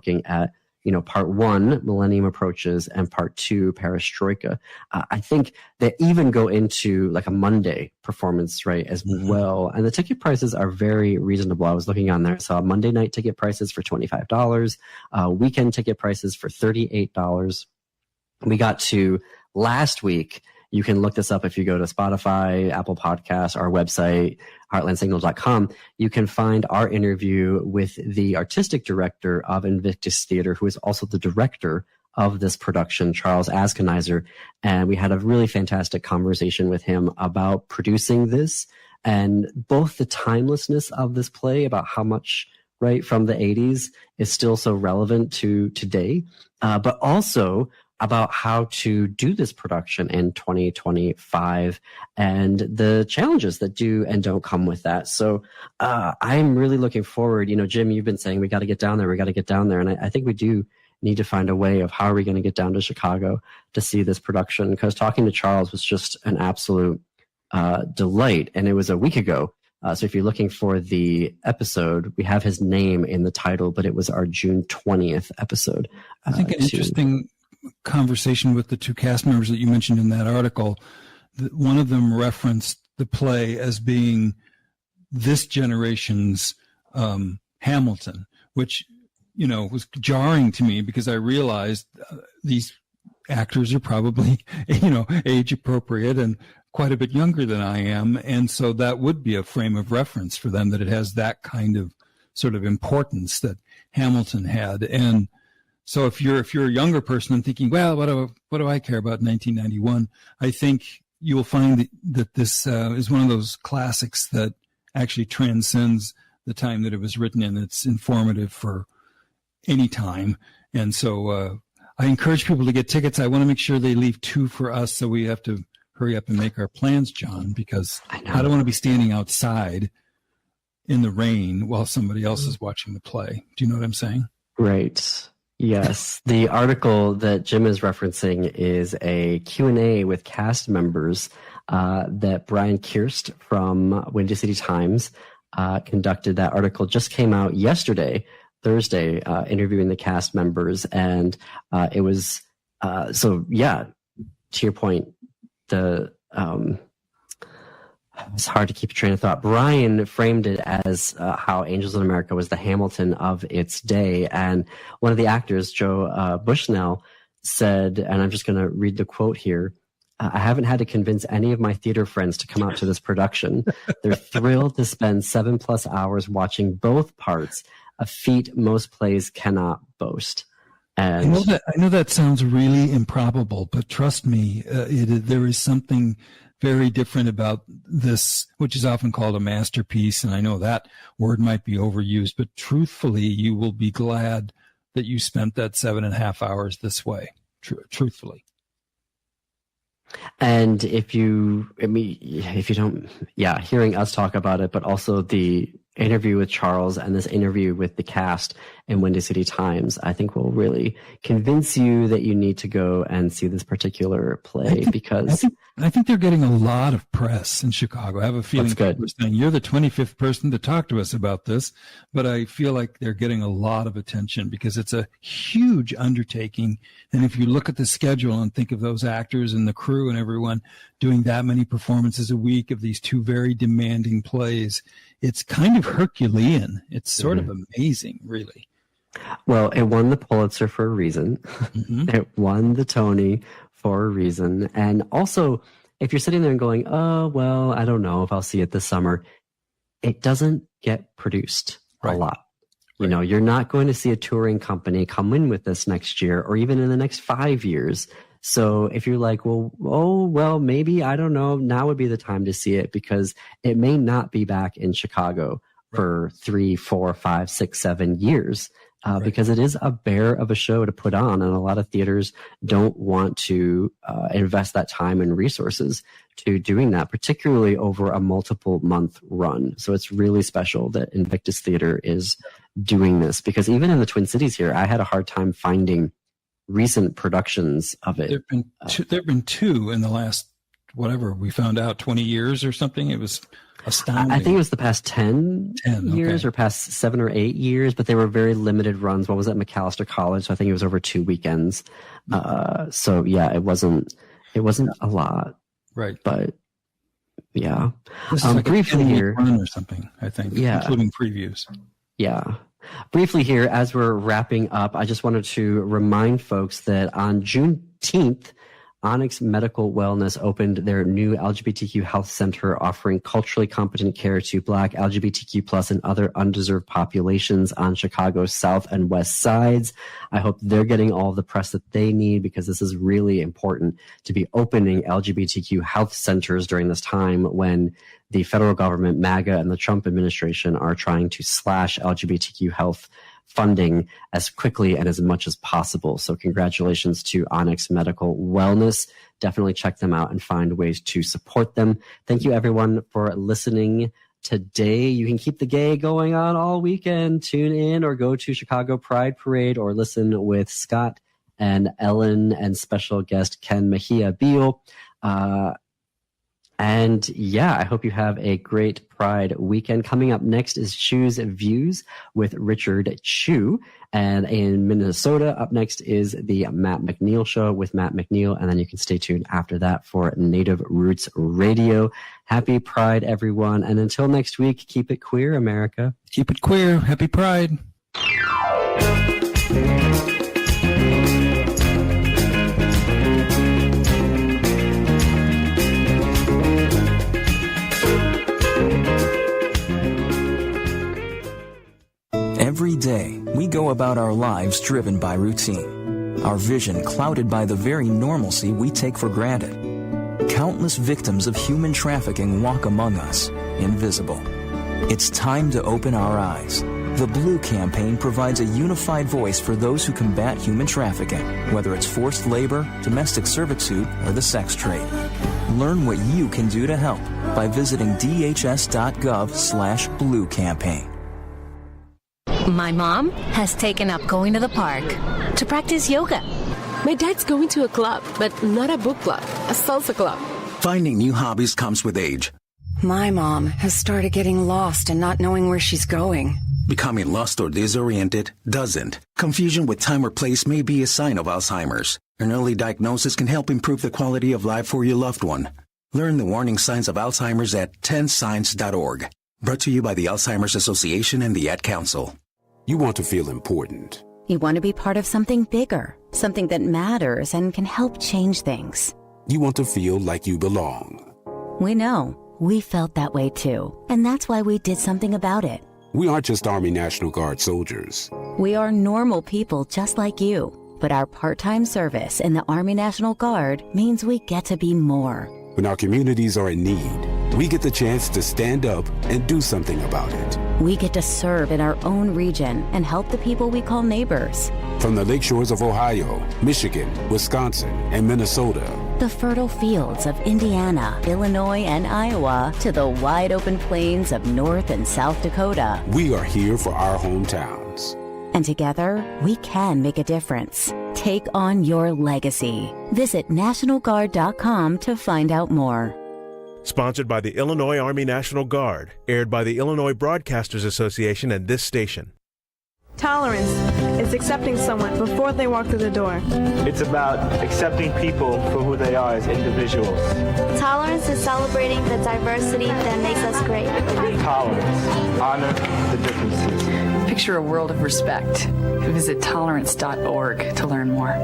looking at, part 1, Millennium Approaches, and part 2, Perestroika. I think they even go into like a Monday performance, right, as well. And the ticket prices are very reasonable. I was looking on there. I saw Monday night ticket prices for $25, weekend ticket prices for $38. We got to last week. You can look this up if you go to Spotify, Apple Podcasts, our website, heartlandsignal.com. You can find our interview with the artistic director of Invictus Theater, who is also the director of this production, Charles Askenizer. And we had a really fantastic conversation with him about producing this and both the timelessness of this play, about how much, right, from the 80s is still so relevant to today, but also about how to do this production in 2025 and the challenges that do and don't come with that. So I'm really looking forward. Jim, you've been saying we got to get down there. And I think we do need to find a way of how are we going to get down to Chicago to see this production, because talking to Charles was just an absolute delight. And it was a week ago. So if you're looking for the episode, we have his name in the title, but it was our June 20th episode. I think an interesting conversation with the two cast members that you mentioned in that article, one of them referenced the play as being this generation's Hamilton, which, was jarring to me because I realized these actors are probably, age appropriate and quite a bit younger than I am. And so that would be a frame of reference for them, that it has that kind of sort of importance that Hamilton had. And so if you're a younger person and thinking, well, what do I care about 1991? I think you will find that this is one of those classics that actually transcends the time that it was written in. It's informative for any time. And so I encourage people to get tickets. I want to make sure they leave 2 for us, so we have to hurry up and make our plans, John, because I don't want to be standing outside in the rain while somebody else is watching the play. Do you know what I'm saying? Right. Yes. The article that Jim is referencing is a Q&A with cast members that Brian Kirst from Windy City Times conducted. That article just came out yesterday, Thursday, interviewing the cast members. And it was, to your point, it's hard to keep a train of thought. Brian framed it as how Angels in America was the Hamilton of its day. And one of the actors, Joe Bushnell, said, and I'm just going to read the quote here, I haven't had to convince any of my theater friends to come out to this production. They're thrilled to spend 7+ hours watching both parts, a feat most plays cannot boast. And I know that sounds really improbable, but trust me, there is something very different about this, which is often called a masterpiece. And I know that word might be overused, but truthfully, you will be glad that you spent that 7.5 hours this way, truthfully. And if you don't, hearing us talk about it, but also the interview with Charles and this interview with the cast in Windy City Times, I think will really convince you that you need to go and see this particular play, because I think they're getting a lot of press in Chicago. I have a feeling good. You're the 25th person to talk to us about this, but I feel like they're getting a lot of attention because it's a huge undertaking. And if you look at the schedule and think of those actors and the crew and everyone doing that many performances a week of these 2 very demanding plays, it's kind of Herculean. It's sort of amazing, really. Well, it won the Pulitzer for a reason. It won the Tony for a reason. And also, if you're sitting there and going, oh, well, I don't know if I'll see it this summer, it doesn't get produced a lot. You know, you're not going to see a touring company come in with this next year or even in the next 5 years. So if you're like, well, maybe, I don't know, now would be the time to see it, because it may not be back in Chicago for 3, 4, 5, 6, 7 years. Because it is a bear of a show to put on, and a lot of theaters don't want to invest that time and resources to doing that, particularly over a multiple month run. So it's really special that Invictus Theater is doing this, because even in the Twin Cities here, I had a hard time finding recent productions of it. There've been 2 in the last, whatever we found out, 20 years or something. It was astounding. I think it was the past 10 years okay. or past 7 or 8 years, but they were very limited runs. One was at McAllister College, so I think it was over 2 weekends. So yeah, it wasn't a lot. Right. But yeah. This is like briefly a here run or something, I think, including previews. Yeah. Briefly here, as we're wrapping up, I just wanted to remind folks that on Juneteenth, Onyx Medical Wellness opened their new LGBTQ health center offering culturally competent care to Black, LGBTQ plus, and other undeserved populations on Chicago's south and west sides. I hope they're getting all the press that they need, because this is really important to be opening LGBTQ health centers during this time when the federal government, MAGA, and the Trump administration are trying to slash LGBTQ health funding as quickly and as much as possible. So congratulations to Onyx Medical Wellness. Definitely check them out and find ways to support them. Thank you everyone for listening today. You can keep the gay going on all weekend. Tune in or go to Chicago Pride Parade or listen with Scott and Ellen and special guest Ken Mejia Beal. And yeah, I hope you have a great Pride weekend. Coming up next is Chu's Views with Richard Chu. And in Minnesota, up next is the Matt McNeil Show with Matt McNeil. And then you can stay tuned after that for Native Roots Radio. Happy Pride, everyone. And until next week, keep it queer, America. Keep it queer. Happy Pride. Every day, we go about our lives driven by routine, our vision clouded by the very normalcy we take for granted. Countless victims of human trafficking walk among us, invisible. It's time to open our eyes. The Blue Campaign provides a unified voice for those who combat human trafficking, whether it's forced labor, domestic servitude, or the sex trade. Learn what you can do to help by visiting dhs.gov/Blue Campaign. My mom has taken up going to the park to practice yoga. My dad's going to a club, but not a book club, a salsa club. Finding new hobbies comes with age. My mom has started getting lost and not knowing where she's going. Becoming lost or disoriented doesn't. Confusion with time or place may be a sign of Alzheimer's. An early diagnosis can help improve the quality of life for your loved one. Learn the warning signs of Alzheimer's at 10signs.org. Brought to you by the Alzheimer's Association and the Ad Council. You want to feel important. You want to be part of something bigger, something that matters and can help change things. You want to feel like you belong. We know. We felt that way too. And that's why we did something about it. We aren't just Army National Guard soldiers. We are normal people just like you. But our part-time service in the Army National Guard means we get to be more. When our communities are in need, we get the chance to stand up and do something about it. We get to serve in our own region and help the people we call neighbors. From the lakeshores of Ohio, Michigan, Wisconsin, and Minnesota, the fertile fields of Indiana, Illinois, and Iowa, to the wide open plains of North and South Dakota. We are here for our hometowns. And together, we can make a difference. Take on your legacy. Visit NationalGuard.com to find out more. Sponsored by the Illinois Army National Guard. Aired by the Illinois Broadcasters Association and this station. Tolerance is accepting someone before they walk through the door. It's about accepting people for who they are as individuals. Tolerance is celebrating the diversity that makes us great. Tolerance. Honor the differences. Picture a world of respect. Visit tolerance.org to learn more.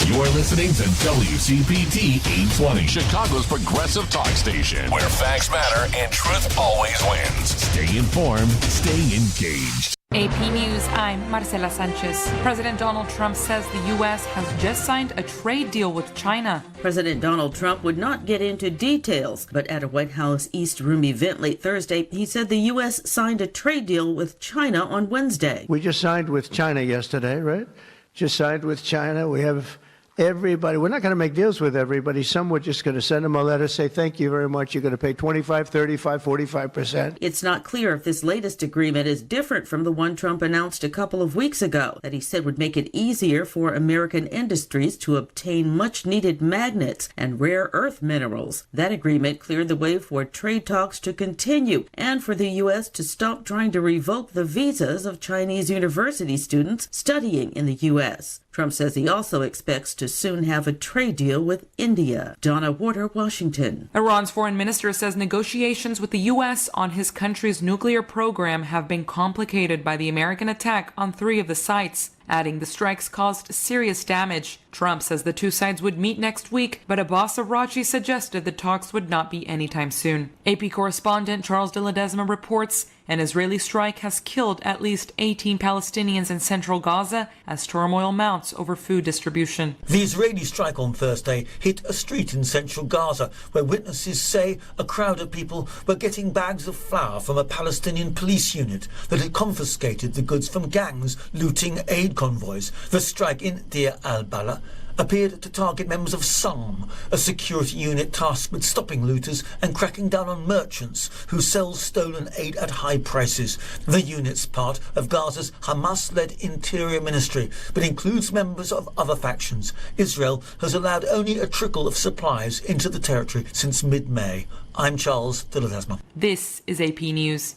You're listening to WCPT 820, Chicago's progressive talk station, where facts matter and truth always wins. Stay informed, stay engaged. AP News, I'm Marcela Sanchez. President Donald Trump says the U.S. has just signed a trade deal with China. President Donald Trump would not get into details, but at a White House East Room event late Thursday, he said the U.S. signed a trade deal with China on Wednesday. We just signed with China yesterday, right? Just signed with China. We have everybody. We're not going to make deals with everybody. Some we're just going to send them a letter, say, thank you very much. You're going to pay 25, 35, 45%. It's not clear if this latest agreement is different from the one Trump announced a couple of weeks ago that he said would make it easier for American industries to obtain much-needed magnets and rare earth minerals. That agreement cleared the way for trade talks to continue and for the U.S. to stop trying to revoke the visas of Chinese university students studying in the U.S. Trump says he also expects to soon have a trade deal with India. Donna Warder, Washington. Iran's foreign minister says negotiations with the U.S. on his country's nuclear program have been complicated by the American attack on 3 of the sites, adding the strikes caused serious damage. Trump says the 2 sides would meet next week, but Abbas Araghchi suggested the talks would not be anytime soon. AP correspondent Charles de Ledesma reports an Israeli strike has killed at least 18 Palestinians in central Gaza as turmoil mounts over food distribution. The Israeli strike on Thursday hit a street in central Gaza where witnesses say a crowd of people were getting bags of flour from a Palestinian police unit that had confiscated the goods from gangs looting aid convoys. The strike in Deir al-Balah appeared to target members of SAM, a security unit tasked with stopping looters and cracking down on merchants who sell stolen aid at high prices. The unit's part of Gaza's Hamas-led interior ministry, but includes members of other factions. Israel has allowed only a trickle of supplies into the territory since mid-May. I'm Charles de Ledesma. This is AP News.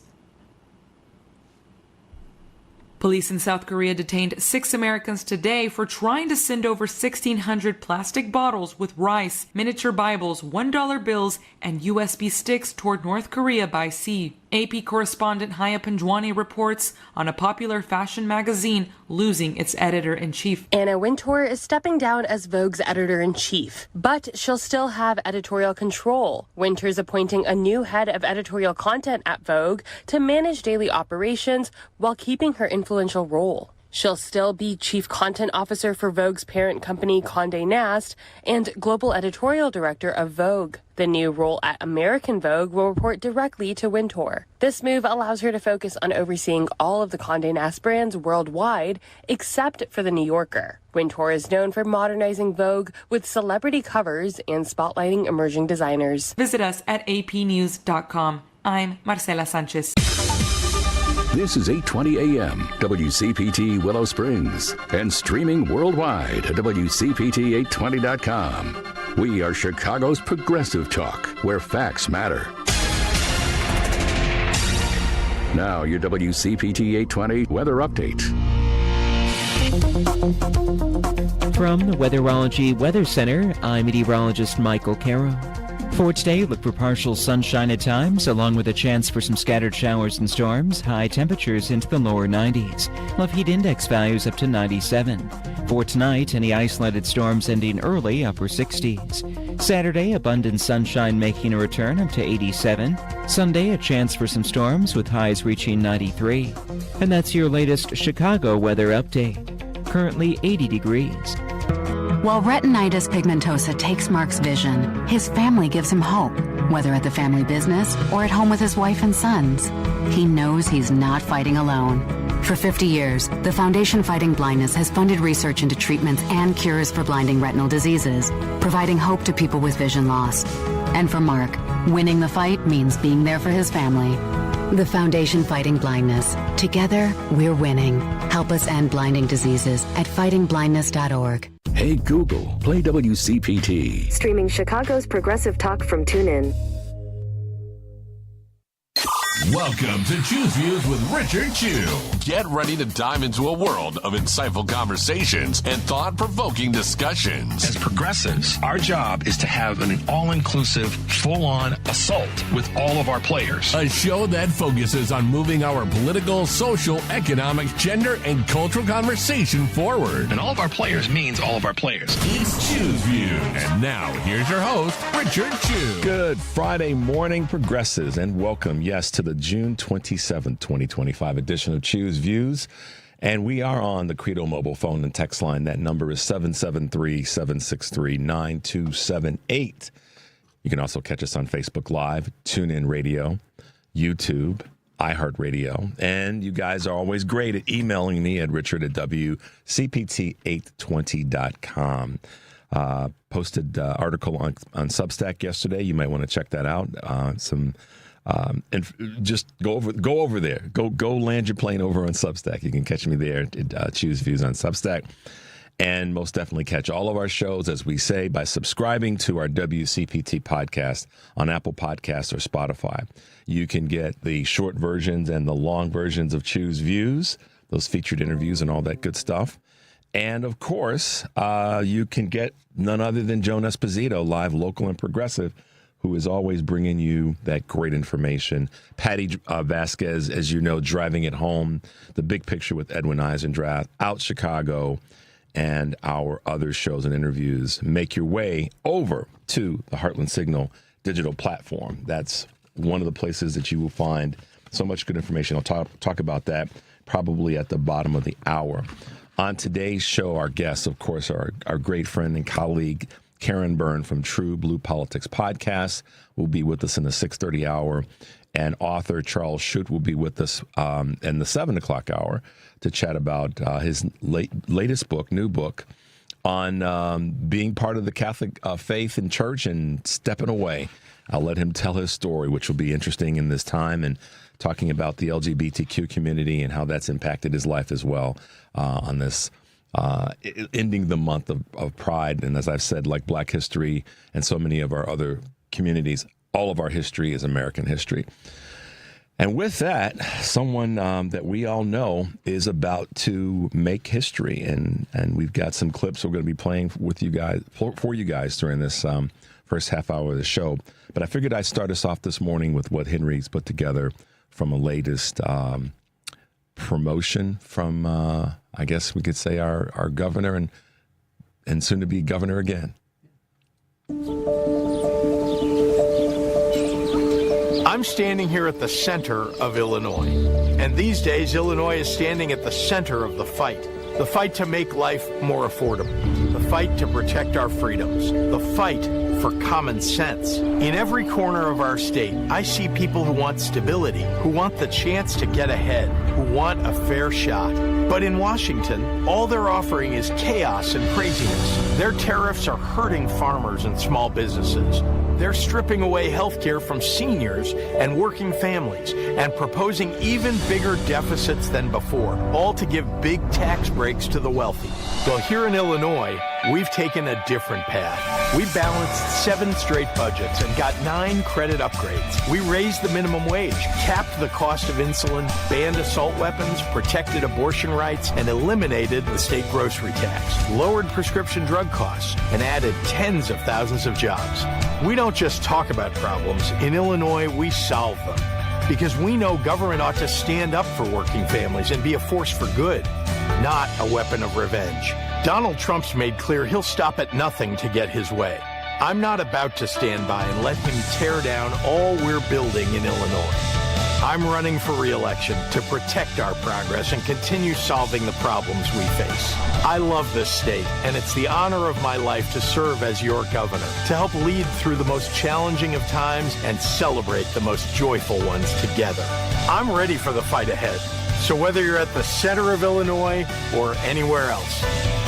Police in South Korea detained 6 Americans today for trying to send over 1,600 plastic bottles with rice, miniature Bibles, $1 bills, and USB sticks toward North Korea by sea. AP correspondent Haya Panjwani reports on a popular fashion magazine losing its editor-in-chief. Anna Wintour is stepping down as Vogue's editor-in-chief, but she'll still have editorial control. Wintour's appointing a new head of editorial content at Vogue to manage daily operations while keeping her influential role. She'll still be chief content officer for Vogue's parent company Condé Nast and global editorial director of Vogue. The new role at American Vogue will report directly to Wintour. This move allows her to focus on overseeing all of the Condé Nast brands worldwide, except for The New Yorker. Wintour is known for modernizing Vogue with celebrity covers and spotlighting emerging designers. Visit us at apnews.com. I'm Marcela Sanchez. This is 820 AM, WCPT Willow Springs, and streaming worldwide at WCPT820.com. We are Chicago's progressive talk, where facts matter. Now, your WCPT 820 weather update. From the Weatherology Weather Center, I'm meteorologist Michael Caro. For today, look for partial sunshine at times, along with a chance for some scattered showers and storms. High temperatures into the lower 90s. We'll have heat index values up to 97. For tonight, any isolated storms ending early, upper 60s. Saturday, abundant sunshine making a return up to 87. Sunday, a chance for some storms with highs reaching 93. And that's your latest Chicago weather update. Currently 80 degrees. While retinitis pigmentosa takes Mark's vision, his family gives him hope, whether at the family business or at home with his wife and sons. He knows he's not fighting alone. For 50 years, the Foundation Fighting Blindness has funded research into treatments and cures for blinding retinal diseases, providing hope to people with vision loss. And for Mark, winning the fight means being there for his family. The Foundation Fighting Blindness. Together, we're winning. Help us end blinding diseases at fightingblindness.org. Hey Google, play WCPT. Streaming Chicago's progressive talk from TuneIn. Welcome to Choose Views with Richard Chu. Get ready to dive into a world of insightful conversations and thought-provoking discussions. As progressives, our job is to have an all-inclusive, full-on assault with all of our players. A show that focuses on moving our political, social, economic, gender, and cultural conversation forward. And all of our players means all of our players. It's Choose Views. And now, here's your host, Richard Chu. Good Friday morning, progressives, and welcome, yes, to the June 27, 2025 edition of Choose Views. And we are on the Credo mobile phone and text line. That number is 773-763-9278. You can also catch us on Facebook Live, TuneIn Radio, YouTube, iHeartRadio. And you guys are always great at emailing me at richard@wcpt820.com. posted article on Substack yesterday. You might want to check that out. And just go over there. Go land your plane over on Substack. You can catch me there at Choose Views on Substack. And most definitely catch all of our shows, as we say, by subscribing to our WCPT podcast on Apple Podcasts or Spotify. You can get the short versions and the long versions of Choose Views, those featured interviews and all that good stuff. And, of course, you can get none other than Joan Esposito, live, local, and progressive, who is always bringing you that great information. Patty Vasquez, as you know, driving it home, the big picture with Edwin Eisendrath, Out Chicago, and our other shows and interviews. Make your way over to the Heartland Signal digital platform. That's one of the places that you will find so much good information. I'll talk about that probably at the bottom of the hour. On today's show, our guests, of course, are our great friend and colleague, Karen Byrne from TruBlu Politics podcast, will be with us in the 6:30 hour. And author Charles Schutt will be with us in the 7 o'clock hour to chat about his new book on being part of the Catholic faith and church and stepping away. I'll let him tell his story, which will be interesting in this time, and talking about the LGBTQ community and how that's impacted his life as well on this ending the month of Pride. And as I've said, like Black history and so many of our other communities, all of our history is American history. And with that, someone that we all know is about to make history, and we've got some clips we're going to be playing with you guys for you guys during this first half hour of the show. But I figured I'd start us off this morning with what Henry's put together from a latest promotion from, I guess we could say, our governor and soon to be governor again. I'm standing here at the center of Illinois, and these days Illinois is standing at the center of the fight to make life more affordable, the fight to protect our freedoms, the fight for common sense. In every corner of our state, I see people who want stability, who want the chance to get ahead, who want a fair shot. But in Washington, all they're offering is chaos and craziness. Their tariffs are hurting farmers and small businesses. They're stripping away health care from seniors and working families and proposing even bigger deficits than before, all to give big tax breaks to the wealthy. Well, here in Illinois, we've taken a different path. We balanced 7 straight budgets and got 9 credit upgrades. We raised the minimum wage, capped the cost of insulin, banned assault weapons, protected abortion rights, and eliminated the state grocery tax, lowered prescription drug costs, and added tens of thousands of jobs. We don't just talk about problems. In Illinois, we solve them. Because we know government ought to stand up for working families and be a force for good, not a weapon of revenge. Donald Trump's made clear he'll stop at nothing to get his way. I'm not about to stand by and let him tear down all we're building in Illinois. I'm running for re-election to protect our progress and continue solving the problems we face. I love this state, and it's the honor of my life to serve as your governor, to help lead through the most challenging of times and celebrate the most joyful ones together. I'm ready for the fight ahead. So whether you're at the center of Illinois or anywhere else,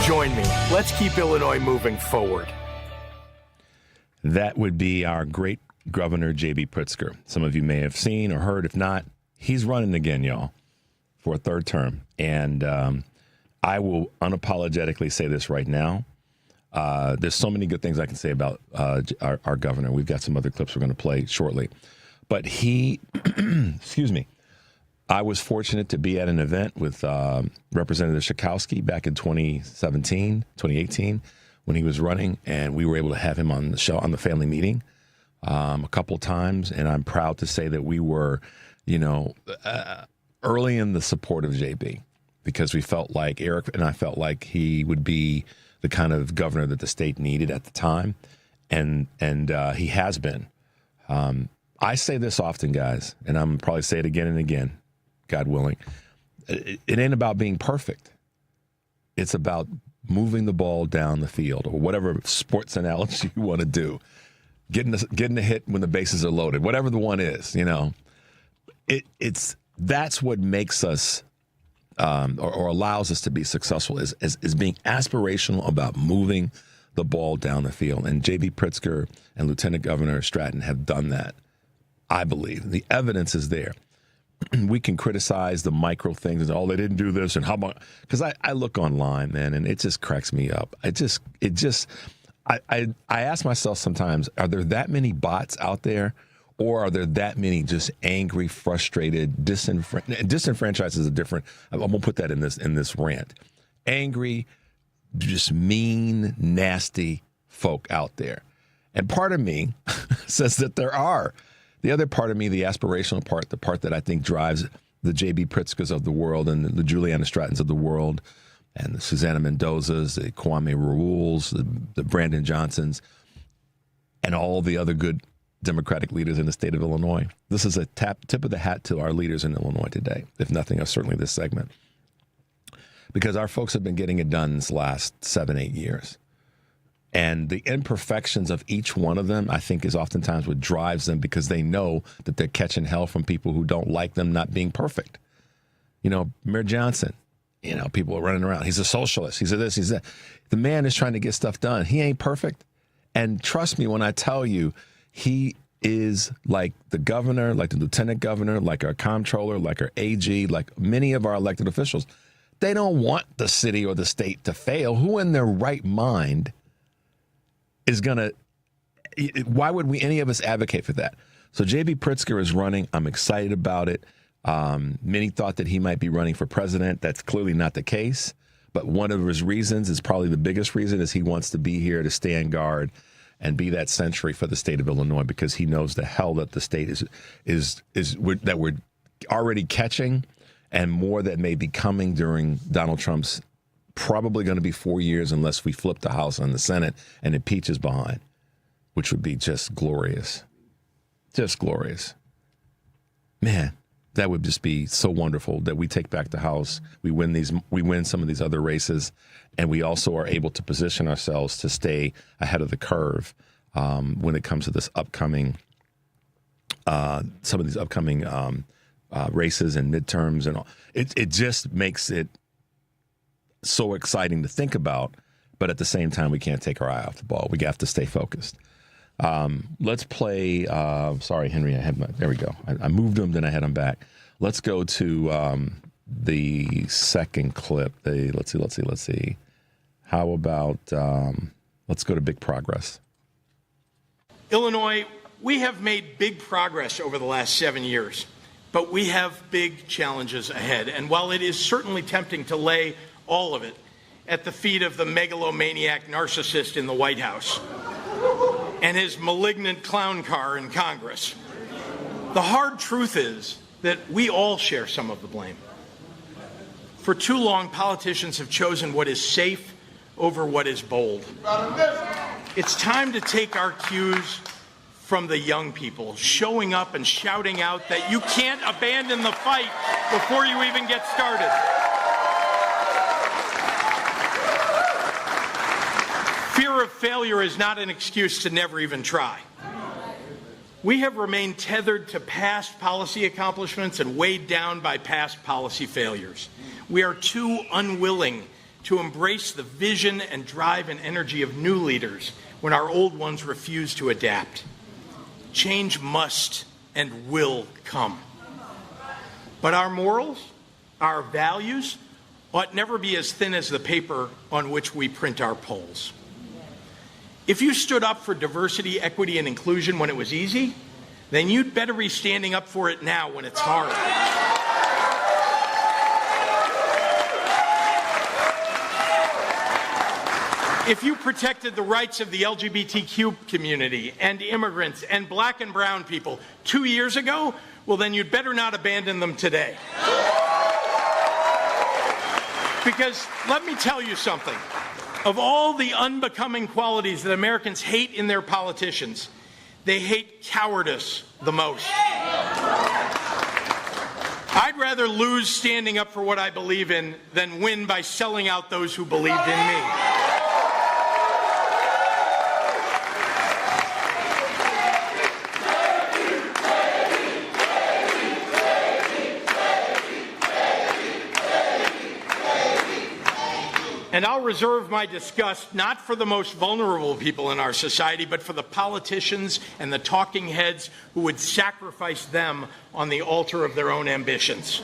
join me. Let's keep Illinois moving forward. That would be our great Governor J.B. Pritzker. Some of you may have seen or heard. If not, he's running again, y'all, for a third term. And I will unapologetically say this right now. There's so many good things I can say about our governor. We've got some other clips we're going to play shortly. But he, excuse me, I was fortunate to be at an event with Representative Schakowsky back in 2018, when he was running, and we were able to have him on the show, on the family meeting, a couple of times. And I'm proud to say that we were, early in the support of JB, because we felt like, Eric and I felt like he would be the kind of governor that the state needed at the time. And he has been. I say this often, guys, and I'm probably say it again and again, God willing. It ain't about being perfect. It's about moving the ball down the field, or whatever sports analogy you want to do. Getting a hit when the bases are loaded, whatever the one is, that's what makes us or allows us to be successful is being aspirational about moving the ball down the field. And J.B. Pritzker and Lieutenant Governor Stratton have done that, I believe. The evidence is there. We can criticize the micro things and, they didn't do this and how about, because I look online, man, and it just cracks me up. I ask myself sometimes, are there that many bots out there, or are there that many just angry, frustrated, disenfranchised is a different, I'm going to put that in this rant. Angry, just mean, nasty folk out there. And part of me says that there are. The other part of me, the aspirational part, the part that I think drives the J.B. Pritzkers of the world and the Juliana Strattons of the world and the Susanna Mendozas, the Kwame Raouls, the Brandon Johnsons, and all the other good Democratic leaders in the state of Illinois. This is a tip of the hat to our leaders in Illinois today, if nothing else, certainly this segment. Because our folks have been getting it done this last 7-8 years. And the imperfections of each one of them, I think, is oftentimes what drives them, because they know that they're catching hell from people who don't like them not being perfect. Mayor Johnson, people are running around. He's a socialist. He's a this, he's that. The man is trying to get stuff done. He ain't perfect. And trust me when I tell you, he is like the governor, like the lieutenant governor, like our comptroller, like our AG, like many of our elected officials. They don't want the city or the state to fail. Who in their right mind is going to, why would any of us advocate for that? So J.B. Pritzker is running. I'm excited about it. Many thought that he might be running for president. That's clearly not the case. But one of his reasons is probably the biggest reason is he wants to be here to stand guard and be that sentry for the state of Illinois, because he knows the hell that the state that we're already catching, and more that may be coming during Donald Trump's probably going to be 4 years unless we flip the House and the Senate and impeach us behind, which would be just glorious. Just glorious. Man, that would just be so wonderful that we take back the House, we win some of these other races, and we also are able to position ourselves to stay ahead of the curve when it comes to this upcoming, some of these upcoming races and midterms and all. It just makes it so exciting to think about, but at the same time, we can't take our eye off the ball. We have to stay focused. Let's play. Sorry, Henry. There we go. I moved him, then I had him back. Let's go to the second clip. Let's see. How about let's go to big progress. Illinois, we have made big progress over the last 7 years, but we have big challenges ahead. And while it is certainly tempting to lay all of it at the feet of the megalomaniac narcissist in the White House and his malignant clown car in Congress, the hard truth is that we all share some of the blame. For too long, politicians have chosen what is safe over what is bold. It's time to take our cues from the young people, showing up and shouting out that you can't abandon the fight before you even get started. Fear of failure is not an excuse to never even try. We have remained tethered to past policy accomplishments and weighed down by past policy failures. We are too unwilling to embrace the vision and drive and energy of new leaders when our old ones refuse to adapt. Change must and will come. But our morals, our values, ought never be as thin as the paper on which we print our polls. If you stood up for diversity, equity, and inclusion when it was easy, then you'd better be standing up for it now when it's hard. If you protected the rights of the LGBTQ community and immigrants and black and brown people 2 years ago, well, then you'd better not abandon them today. Because let me tell you something. Of all the unbecoming qualities that Americans hate in their politicians, they hate cowardice the most. I'd rather lose standing up for what I believe in than win by selling out those who believed in me. And I'll reserve my disgust not for the most vulnerable people in our society, but for the politicians and the talking heads who would sacrifice them on the altar of their own ambitions.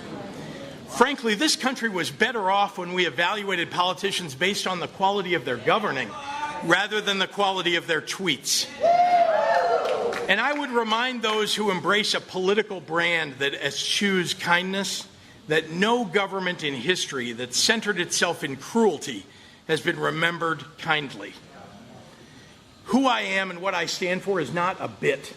Frankly, this country was better off when we evaluated politicians based on the quality of their governing rather than the quality of their tweets. And I would remind those who embrace a political brand that eschews kindness that no government in history that centered itself in cruelty has been remembered kindly. Who I am and what I stand for is not a bit.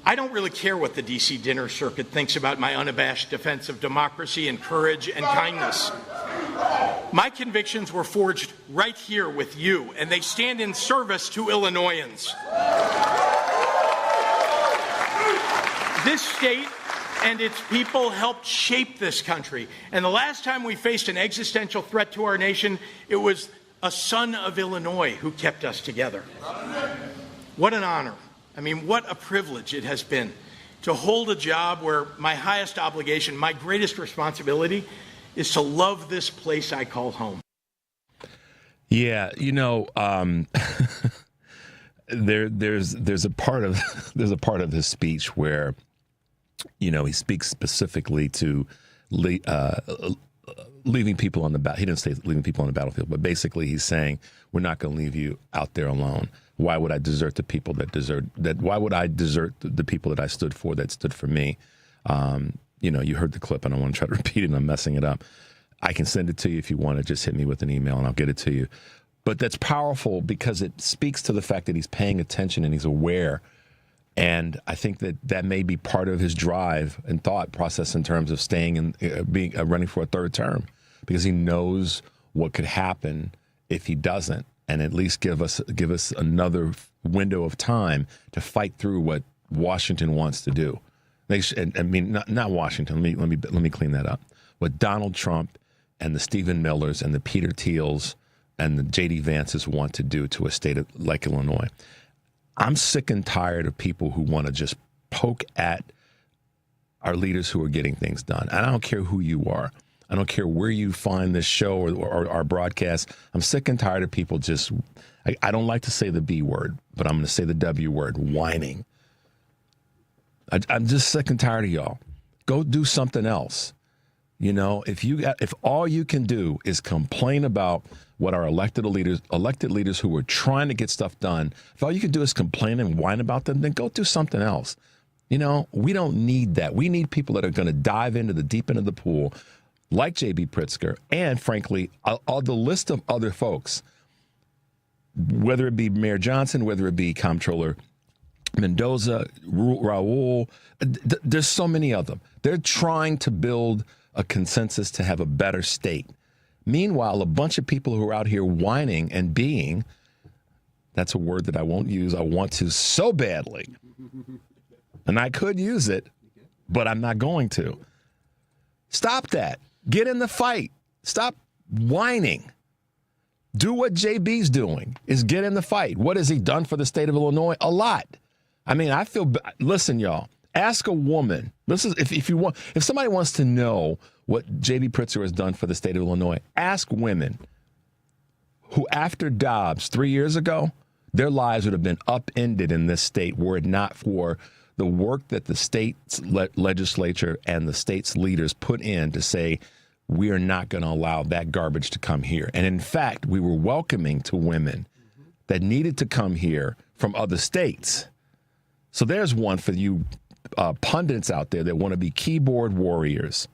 I don't really care what the D.C. dinner circuit thinks about my unabashed defense of democracy and courage and kindness. My convictions were forged right here with you, and they stand in service to Illinoisans. This state and its people helped shape this country. And the last time we faced an existential threat to our nation, it was a son of Illinois who kept us together. What an honor. I mean, what a privilege it has been to hold a job where my highest obligation, my greatest responsibility, is to love this place I call home. Yeah, there's a part of his speech where, he speaks specifically to leaving people on the battle. He didn't say leaving people on the battlefield, but basically he's saying we're not going to leave you out there alone. Why would I desert the people why would I desert the people that I stood for, that stood for me? You heard the clip. I don't want to try to repeat it, and I'm messing it up. I can send it to you if you want to. Just hit me with an email and I'll get it to you. But that's powerful because it speaks to the fact that he's paying attention and he's aware. And I think that may be part of his drive and thought process in terms of staying and running for a third term, because he knows what could happen if he doesn't, and at least give us another window of time to fight through what Washington wants to do. Not Washington. Let me clean that up. What Donald Trump and the Stephen Millers and the Peter Thiels and the J.D. Vances want to do to a state like Illinois. I'm sick and tired of people who want to just poke at our leaders who are getting things done. And I don't care who you are. I don't care where you find this show or our broadcast. I'm sick and tired of people just, I don't like to say the B word, but I'm going to say the W word, whining. I'm just sick and tired of y'all. Go do something else. If all you can do is complain about what our elected leaders who are trying to get stuff done, if all you can do is complain and whine about them, then go do something else. We don't need that. We need people that are going to dive into the deep end of the pool, like J.B. Pritzker, and frankly, the list of other folks, whether it be Mayor Johnson, whether it be Comptroller Mendoza, Raul, there's so many of them. They're trying to build a consensus to have a better state. Meanwhile, a bunch of people who are out here whining and being, that's a word that I won't use, I want to so badly. And I could use it, but I'm not going to. Stop that. Get in the fight. Stop whining. Do what JB's doing, is get in the fight. What has he done for the state of Illinois? A lot. I mean, listen, y'all, ask a woman. This is if somebody wants to know what J.B. Pritzker has done for the state of Illinois, ask women who, after Dobbs 3 years ago, their lives would have been upended in this state were it not for the work that the state's legislature and the state's leaders put in to say, we are not going to allow that garbage to come here. And in fact, we were welcoming to women that needed to come here from other states. So there's one for you pundits out there that want to be keyboard warriors.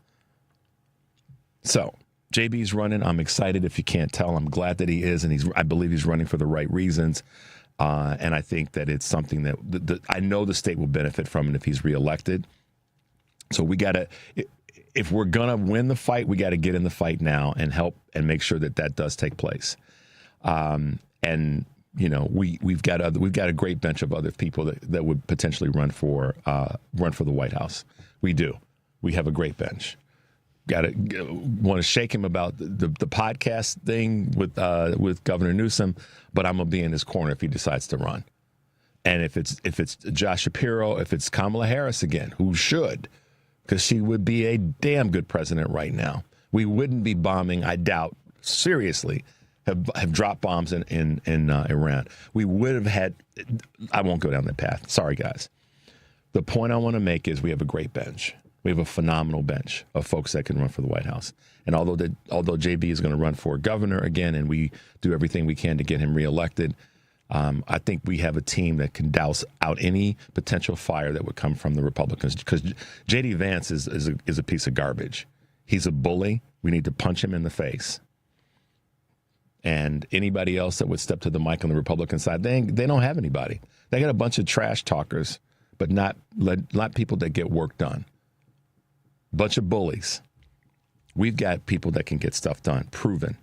So JB's running. I'm excited. If you can't tell, I'm glad that he is. And I believe he's running for the right reasons. And I think that it's something that I know the state will benefit from it if he's reelected. So we got to, if we're going to win the fight, we got to get in the fight now and help and make sure that does take place. And we've got a great bench of other people that would potentially run for the White House. We do. We have a great bench. Want to shake him about the podcast thing with Governor Newsom, but I'm gonna be in his corner if he decides to run. And if it's Josh Shapiro, if it's Kamala Harris again, who should, because she would be a damn good president right now. We wouldn't be bombing, I doubt, seriously have dropped bombs in Iran. We would have had, I won't go down that path. Sorry, guys. The point I want to make is we have a great bench. We have a phenomenal bench of folks that can run for the White House. And although JB is going to run for governor again, and we do everything we can to get him reelected, I think we have a team that can douse out any potential fire that would come from the Republicans. Because J.D. Vance is a piece of garbage. He's a bully. We need to punch him in the face. And anybody else that would step to the mic on the Republican side, they don't have anybody. They got a bunch of trash talkers, but not people that get work done. Bunch of bullies. We've got people that can get stuff done, proven.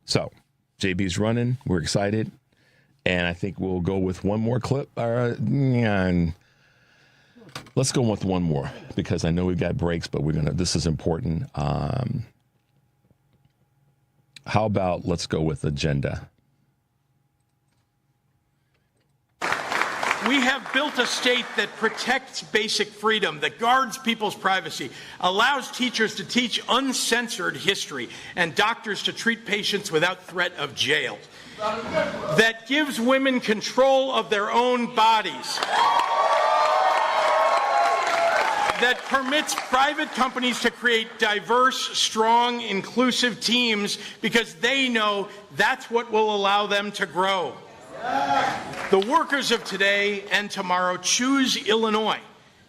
So, JB's running. We're excited. And I think we'll go with one more clip. And let's go with one more because I know we've got breaks, but this is important. How about let's go with agenda? We have built a state that protects basic freedom, that guards people's privacy, allows teachers to teach uncensored history, and doctors to treat patients without threat of jail, that gives women control of their own bodies, that permits private companies to create diverse, strong, inclusive teams because they know that's what will allow them to grow. The workers of today and tomorrow choose Illinois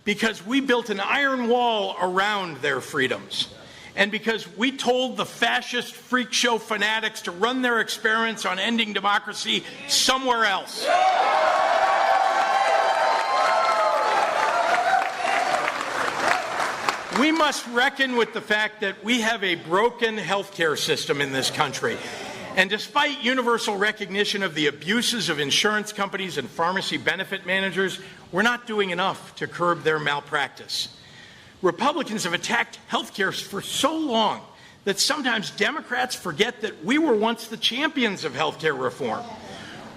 because we built an iron wall around their freedoms and because we told the fascist freak show fanatics to run their experiments on ending democracy somewhere else. We must reckon with the fact that we have a broken healthcare system in this country. And despite universal recognition of the abuses of insurance companies and pharmacy benefit managers, we're not doing enough to curb their malpractice. Republicans have attacked healthcare for so long that sometimes Democrats forget that we were once the champions of healthcare reform.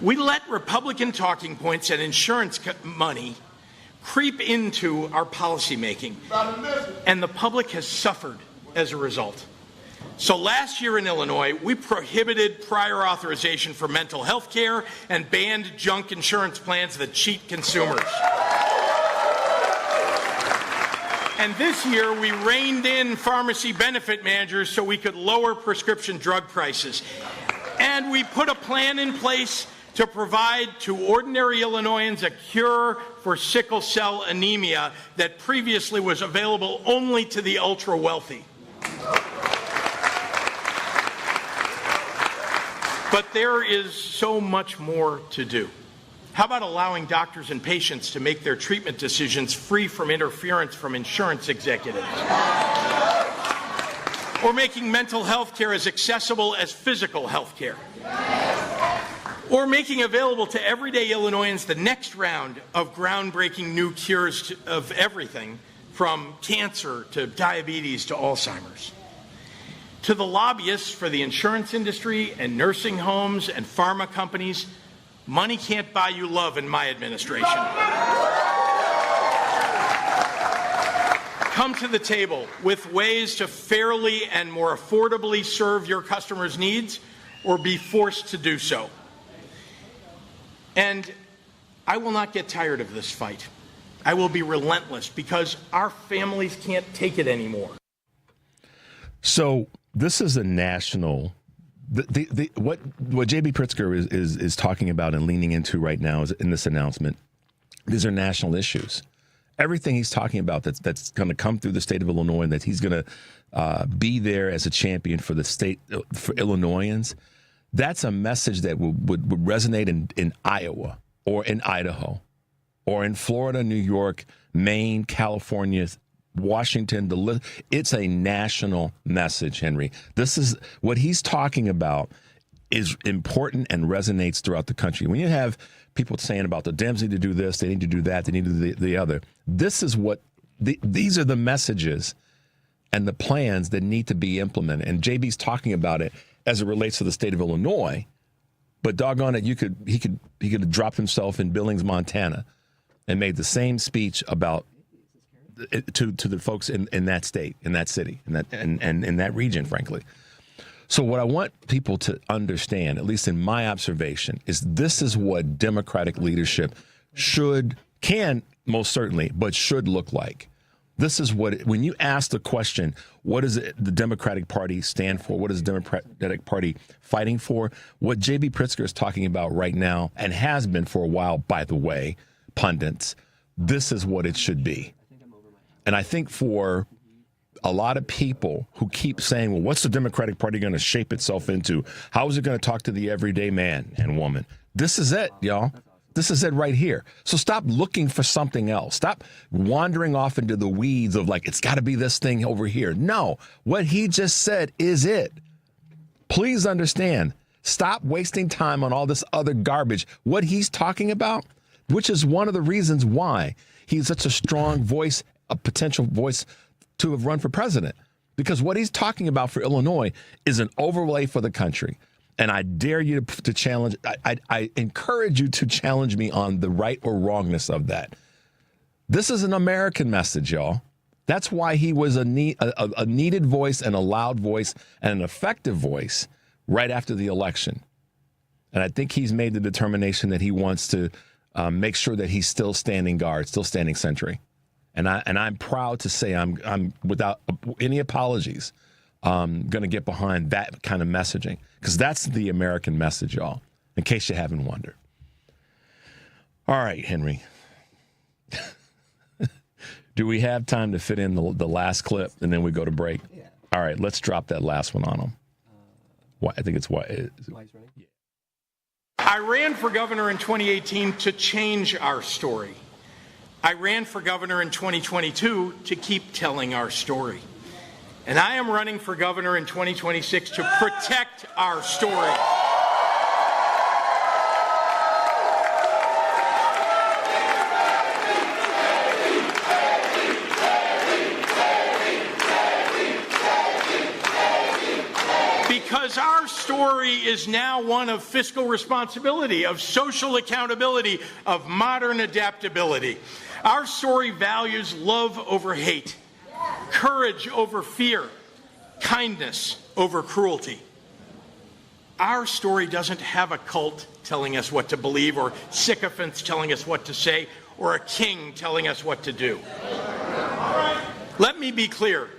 We let Republican talking points and insurance money creep into our policymaking, and the public has suffered as a result. So last year in Illinois, we prohibited prior authorization for mental health care and banned junk insurance plans that cheat consumers. And this year, we reined in pharmacy benefit managers so we could lower prescription drug prices. And we put a plan in place to provide to ordinary Illinoisans a cure for sickle cell anemia that previously was available only to the ultra-wealthy. But there is so much more to do. How about allowing doctors and patients to make their treatment decisions free from interference from insurance executives? Or making mental health care as accessible as physical health care? Or making available to everyday Illinoisans the next round of groundbreaking new cures of everything from cancer to diabetes to Alzheimer's. To the lobbyists for the insurance industry and nursing homes and pharma companies, money can't buy you love in my administration. Come to the table with ways to fairly and more affordably serve your customers' needs, or be forced to do so. And I will not get tired of this fight. I will be relentless because our families can't take it anymore. So this is a national. What J.B. Pritzker is talking about and leaning into right now is in this announcement. These are national issues. Everything he's talking about that's going to come through the state of Illinois and that he's going to be there as a champion for the state, for Illinoisans. That's a message that would resonate in Iowa or in Idaho or in Florida, New York, Maine, California, Washington. It's a national message, Henry. This is what he's talking about is important and resonates throughout the country. When you have people saying about the Dems need to do this, they need to do that, they need to do the other, this is what these are the messages and the plans that need to be implemented. And JB's talking about it as it relates to the state of Illinois, but doggone it, he could have dropped himself in Billings, Montana, and made the same speech about to the folks in that state, in that city, and in that region, frankly. So what I want people to understand, at least in my observation, is this is what Democratic leadership can most certainly, but should look like. This is when you ask the question, what does the Democratic Party stand for? What is the Democratic Party fighting for? What J.B. Pritzker is talking about right now, and has been for a while, by the way, pundits, this is what it should be. And I think for a lot of people who keep saying, well, what's the Democratic Party going to shape itself into? How is it going to talk to the everyday man and woman? This is it, y'all. This is it right here. So stop looking for something else. Stop wandering off into the weeds of like, it's got to be this thing over here. No, what he just said is it. Please understand. Stop wasting time on all this other garbage. What he's talking about, which is one of the reasons why he's such a strong voice, a potential voice to have run for president, because what he's talking about for Illinois is an overlay for the country. And I dare you to challenge, I encourage you to challenge me on the right or wrongness of that. This is an American message, y'all. That's why he was a needed voice and a loud voice and an effective voice right after the election. And I think he's made the determination that he wants to make sure that he's still standing guard, still standing sentry. And I'm proud to say I'm without any apologies, going to get behind that kind of messaging, because that's the American message, y'all, in case you haven't wondered. All right, Henry. Do we have time to fit in the last clip and then we go to break? Yeah. All right, let's drop that last one on him. I think it's why. I ran for governor in 2018 to change our story. I ran for governor in 2022 to keep telling our story. And I am running for governor in 2026 to protect our story. Because our story is now one of fiscal responsibility, of social accountability, of modern adaptability. Our story values love over hate, courage over fear, kindness over cruelty. Our story doesn't have a cult telling us what to believe, or sycophants telling us what to say, or a king telling us what to do. Let me be clear.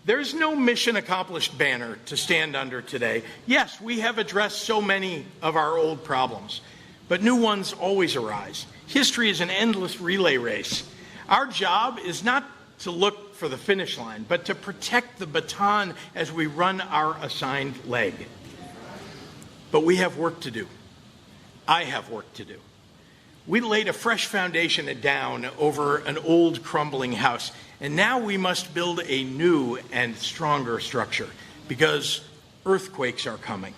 There's no mission accomplished banner to stand under today. Yes, we have addressed so many of our old problems, but new ones always arise. History is an endless relay race. Our job is not to look for the finish line, but to protect the baton as we run our assigned leg. But we have work to do. I have work to do. We laid a fresh foundation down over an old crumbling house, and now we must build a new and stronger structure, because earthquakes are coming.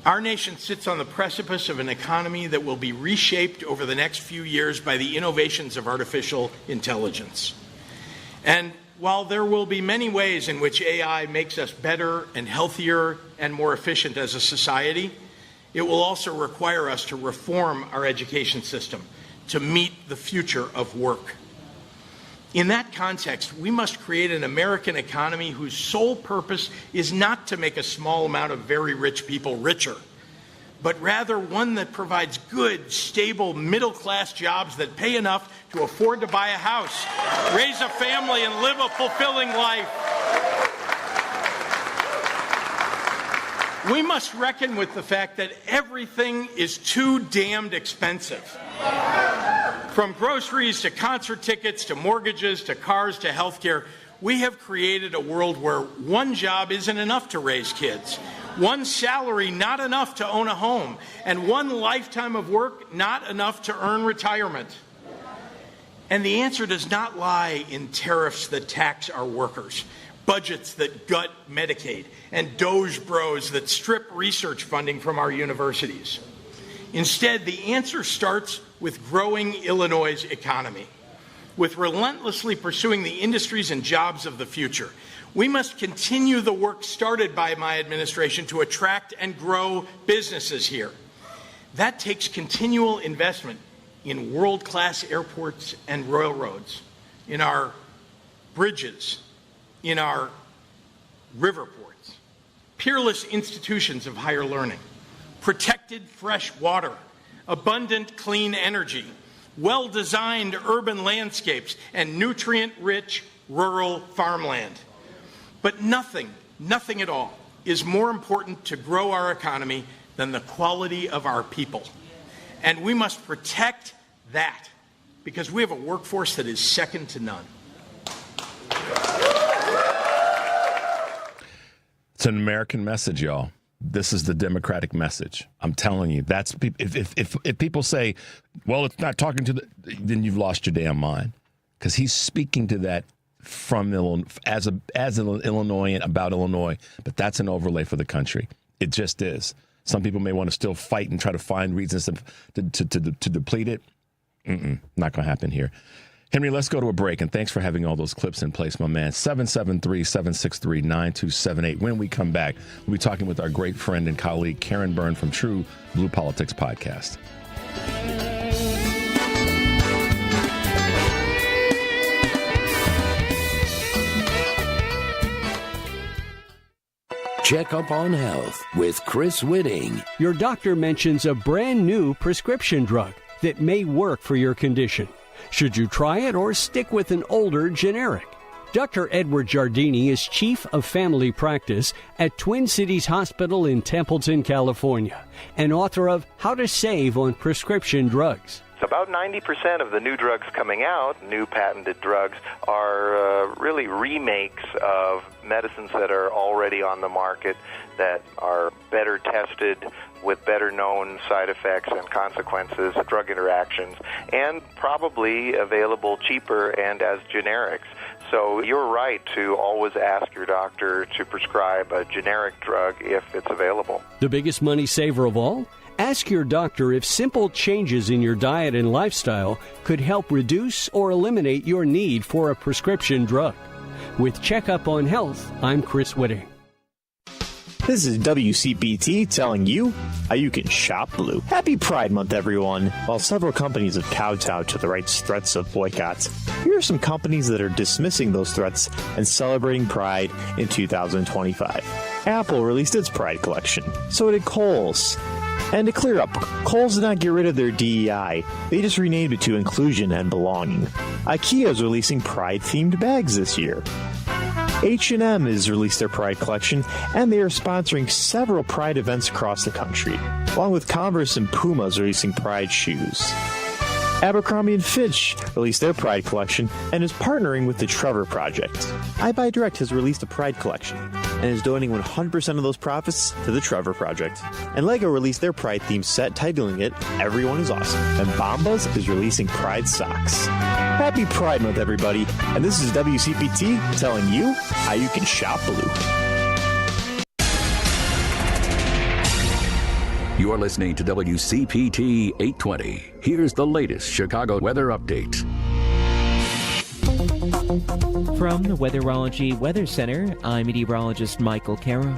Our nation sits on the precipice of an economy that will be reshaped over the next few years by the innovations of artificial intelligence. And while there will be many ways in which AI makes us better and healthier and more efficient as a society, it will also require us to reform our education system to meet the future of work. In that context, we must create an American economy whose sole purpose is not to make a small amount of very rich people richer, but rather one that provides good, stable, middle-class jobs that pay enough to afford to buy a house, raise a family, and live a fulfilling life. We must reckon with the fact that everything is too damned expensive. From groceries to concert tickets to mortgages to cars to healthcare, we have created a world where one job isn't enough to raise kids, one salary not enough to own a home, and one lifetime of work not enough to earn retirement. And the answer does not lie in tariffs that tax our workers, budgets that gut Medicaid, and Doge bros that strip research funding from our universities. Instead, the answer starts with growing Illinois' economy, with relentlessly pursuing the industries and jobs of the future. We must continue the work started by my administration to attract and grow businesses here. That takes continual investment in world-class airports and railroads, in our bridges, in our river ports, peerless institutions of higher learning, protected fresh water, abundant clean energy, well-designed urban landscapes, and nutrient-rich rural farmland. But nothing at all is more important to grow our economy than the quality of our people. And we must protect that because we have a workforce that is second to none. It's an American message, y'all. This is the Democratic message. I'm telling you, that's if people say, well, it's not talking to then you've lost your damn mind, because he's speaking to that from Illinois, as an Illinoisan about Illinois, but that's an overlay for the country. It just is. Some people may want to still fight and try to find reasons to deplete it. Not going to happen here. Henry, let's go to a break, and thanks for having all those clips in place, my man. 773-763-9278. When we come back, we'll be talking with our great friend and colleague, Karen Byrne from TruBlu Politics podcast. Check up on health with Chris Whitting. Your doctor mentions a brand new prescription drug that may work for your condition. Should you try it or stick with an older generic? Dr. Edward Giardini is Chief of Family Practice at Twin Cities Hospital in Templeton, California, and author of How to Save on Prescription Drugs. About 90% of the new drugs coming out, new patented drugs, are really remakes of medicines that are already on the market that are better tested with better known side effects and consequences, drug interactions, and probably available cheaper and as generics. So you're right to always ask your doctor to prescribe a generic drug if it's available. The biggest money saver of all? Ask your doctor if simple changes in your diet and lifestyle could help reduce or eliminate your need for a prescription drug. With Checkup on Health, I'm Chris Whitting. This is WCPT telling you how you can shop blue. Happy Pride Month, everyone. While several companies have kowtowed to the right threats of boycotts, here are some companies that are dismissing those threats and celebrating Pride in 2025. Apple released its Pride collection. So did Kohl's. And to clear up, Kohl's did not get rid of their DEI. They just renamed it to Inclusion and Belonging. IKEA is releasing Pride-themed bags this year. H&M has released their Pride collection, and they are sponsoring several Pride events across the country, along with Converse and Puma's releasing Pride shoes. Abercrombie & Fitch released their Pride collection and is partnering with the Trevor Project. iBuyDirect has released a Pride collection and is donating 100% of those profits to the Trevor Project. And LEGO released their Pride-themed set, titling it Everyone is Awesome. And Bombas is releasing Pride socks. Happy Pride Month, everybody. And this is WCPT telling you how you can shop blue. You're listening to WCPT 820. Here's the latest Chicago weather update. From the Weatherology Weather Center, I'm meteorologist Michael Caro.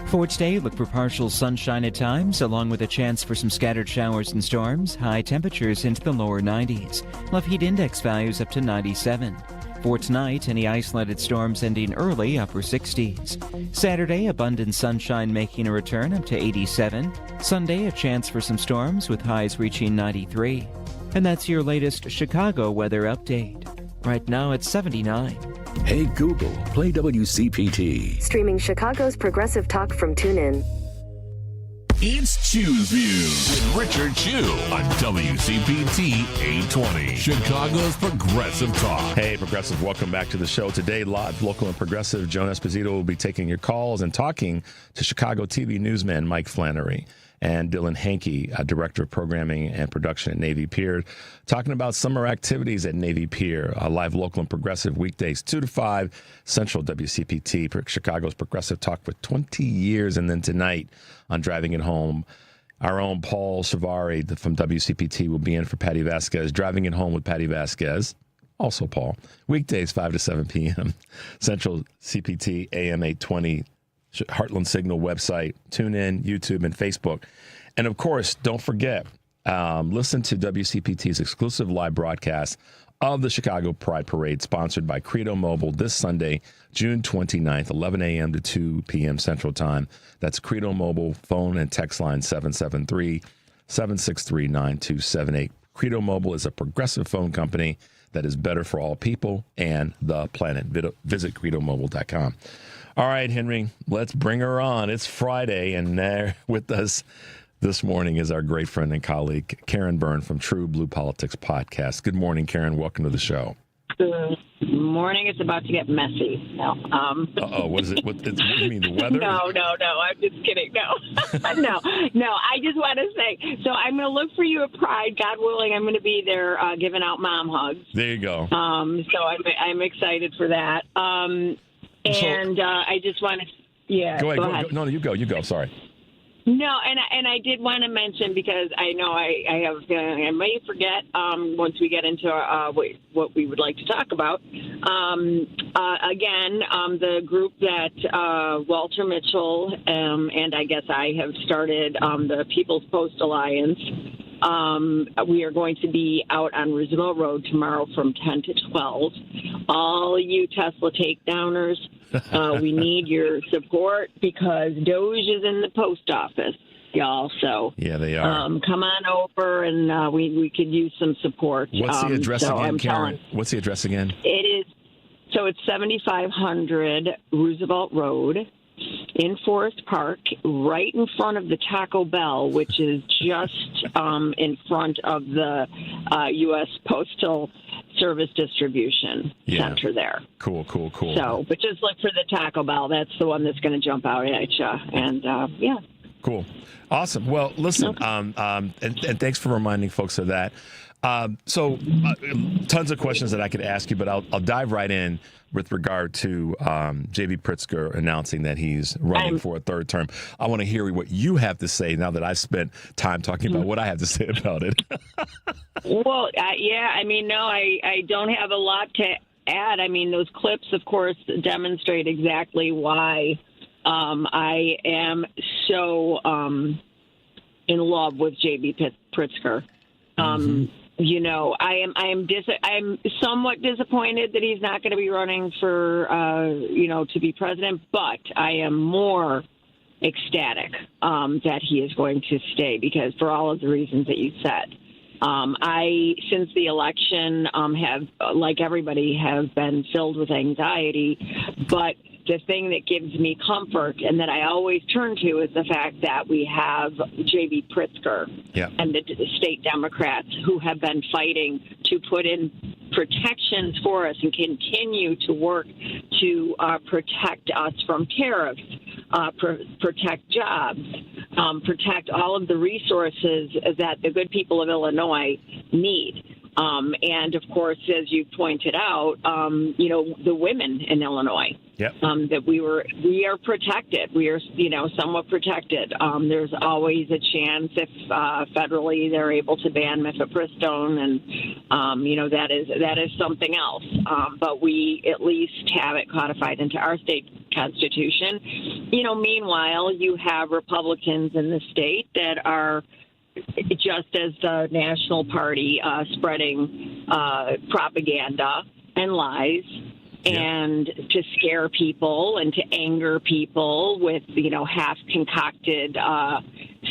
For today, look for partial sunshine at times, along with a chance for some scattered showers and storms. High temperatures into the lower 90s. Love heat index values up to 97. For tonight, any isolated storms ending early, upper 60s. Saturday, abundant sunshine making a return up to 87. Sunday, a chance for some storms with highs reaching 93. And that's your latest Chicago weather update. Right now it's 79. Hey Google, play WCPT. Streaming Chicago's progressive talk from TuneIn. It's Choose Views with Richard Chew on WCPT 820, Chicago's Progressive Talk. Hey, Progressive, welcome back to the show. Today, live, local, and progressive, Joan Esposito will be taking your calls and talking to Chicago TV newsman Mike Flannery and Dylan Hankey, Director of Programming and Production at Navy Pier, talking about summer activities at Navy Pier. Live, local, and progressive weekdays, 2 to 5, Central WCPT, Chicago's Progressive Talk for 20 years. And then tonight on Driving It Home, our own Paul Shavari from WCPT will be in for Patty Vasquez. Driving It Home with Patty Vasquez. Also Paul. Weekdays, 5 to 7 p.m. Central CPT, AM 820, Heartland Signal website, TuneIn, YouTube, and Facebook. And, of course, don't forget, listen to WCPT's exclusive live broadcast of the Chicago Pride Parade, sponsored by Credo Mobile, this Sunday, June 29th, 11 a.m. to 2 p.m. Central Time. That's Credo Mobile, phone and text line 773-763-9278. Credo Mobile is a progressive phone company that is better for all people and the planet. Visit credomobile.com. All right, Henry, let's bring her on. It's Friday, and there with us this morning is our great friend and colleague, Karen Byrne from TruBlu Politics podcast. Good morning, Karen. Welcome to the show. Good morning. It's about to get messy. No. What is it? What do you mean, the weather? No. I'm just kidding. No. No. I just want to say, so I'm going to look for you at Pride. God willing, I'm going to be there giving out mom hugs. There you go. So I'm excited for that. I just want to, Go ahead. No, you go. Sorry. No, and I did want to mention, because I know I have a feeling I may forget once we get into what we would like to talk about. The group that Walter Mitchell and I guess I have started, the People's Post Alliance. We are going to be out on Roosevelt Road tomorrow from 10 to 12. All you Tesla takedowners, we need your support, because Doge is in the post office, y'all. So yeah, they are. Come on over, and we could use some support. What's the address again, Karen? What's the address again? It's 7500 Roosevelt Road in Forest Park, right in front of the Taco Bell, which is just in front of the U.S. Postal Service Distribution Center there. Cool. So, but just look for the Taco Bell. That's the one that's going to jump out at you. And, Cool. Awesome. Well, listen, and thanks for reminding folks of that. Tons of questions that I could ask you, but I'll dive right in with regard to J.B. Pritzker announcing that he's running for a third term. I want to hear what you have to say now that I've spent time talking about what I have to say about it. Well, I don't have a lot to add. I mean, those clips, of course, demonstrate exactly why I am so in love with J.B. Pritzker. I'm somewhat disappointed that he's not going to be running for, to be president, but I am more ecstatic that he is going to stay, because for all of the reasons that you said. Since the election, have, like everybody, have been filled with anxiety, but the thing that gives me comfort and that I always turn to is the fact that we have J.B. Pritzker and the state Democrats who have been fighting to put in protections for us and continue to work to protect us from tariffs, protect jobs, protect all of the resources that the good people of Illinois need. And, of course, as you pointed out, the women in Illinois, that we are protected. We are, somewhat protected. There's always a chance if federally they're able to ban mifepristone, and, that is something else. But we at least have it codified into our state constitution. Meanwhile, you have Republicans in the state that are, just as the national party, spreading propaganda and lies and to scare people and to anger people with, half-concocted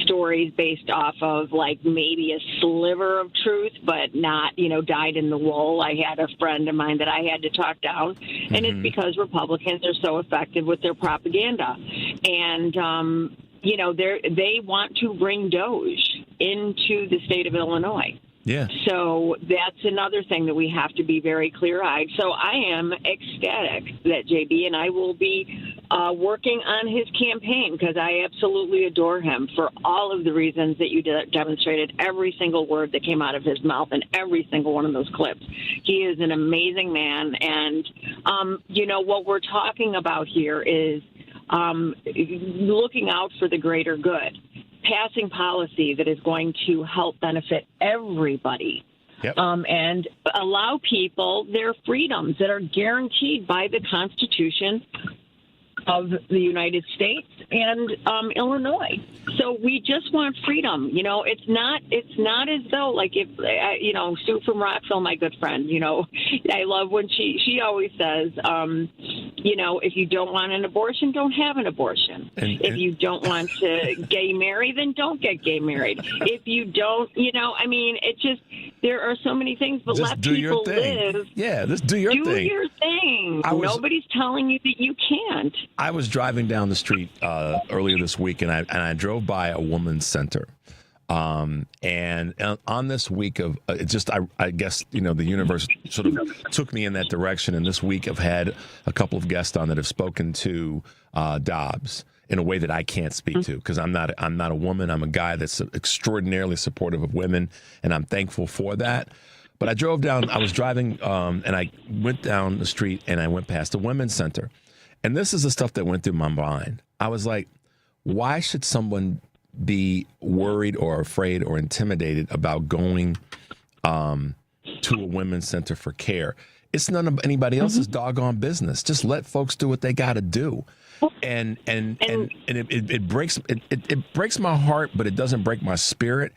stories based off of, like, maybe a sliver of truth, but not, dyed in the wool. I had a friend of mine that I had to talk down, and it's because Republicans are so effective with their propaganda. And, they want to bring Doge into the state of Illinois. Yeah. So that's another thing that we have to be very clear-eyed. So I am ecstatic that JB and I will be working on his campaign, because I absolutely adore him for all of the reasons that you demonstrated, every single word that came out of his mouth and every single one of those clips. He is an amazing man. And, what we're talking about here is looking out for the greater good, passing policy that is going to help benefit everybody, and allow people their freedoms that are guaranteed by the Constitution of the United States and Illinois. So we just want freedom. You know, it's not as though, like, if you know, Sue from Rockville, my good friend, you know, I love when she always says, you know, if you don't want an abortion, don't have an abortion. If you don't want to gay marry, then don't get gay married. If you don't, you know, I mean, it just, there are so many things, but just let do people your thing. live. Yeah, just do your thing. Do your thing. Nobody's telling you that you can't. I was driving down the street earlier this week, and I drove by a women's center. And on this week of I guess, you know, the universe sort of took me in that direction. And this week I've had a couple of guests on that have spoken to Dobbs in a way that I can't speak to, because I'm not a woman. I'm a guy that's extraordinarily supportive of women, and I'm thankful for that. But I was driving and I went down the street and I went past a women's center. And this is the stuff that went through my mind. I was like, why should someone be worried or afraid or intimidated about going to a women's center for care? It's none of anybody else's doggone business. Just let folks do what they got to do. And it breaks my heart, but it doesn't break my spirit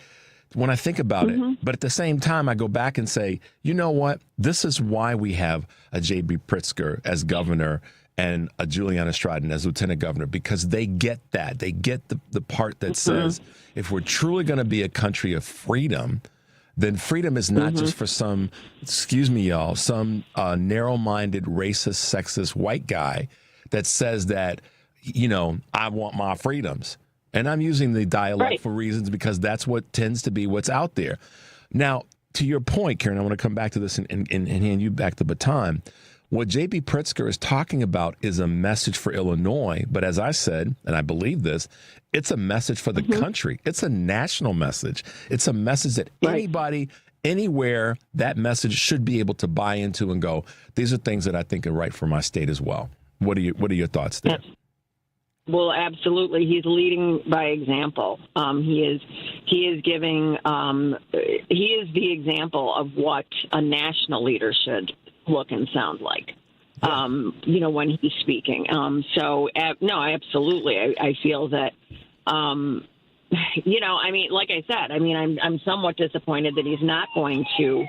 when I think about it. But at the same time, I go back and say, you know what? This is why we have a J.B. Pritzker as governor and a Juliana Stratton as lieutenant governor, because they get that. They get the part that says, if we're truly going to be a country of freedom, then freedom is not just for some, excuse me, y'all, some narrow-minded, racist, sexist white guy that says that, you know, I want my freedoms. And I'm using the dialect for reasons because that's what tends to be what's out there. Now, to your point, Karen, I want to come back to this and hand you back the baton. What J.B. Pritzker is talking about is a message for Illinois. But as I said, and I believe this, it's a message for the country. It's a national message. It's a message that anybody, anywhere, that message should be able to buy into and go, these are things that I think are right for my state as well. What are your thoughts there? Well, absolutely. He's leading by example. He is giving, he is the example of what a national leader should look and sound like, you know, when he's speaking. No, absolutely. I feel that, you know, I mean, like I said, I mean, I'm somewhat disappointed that he's not going to,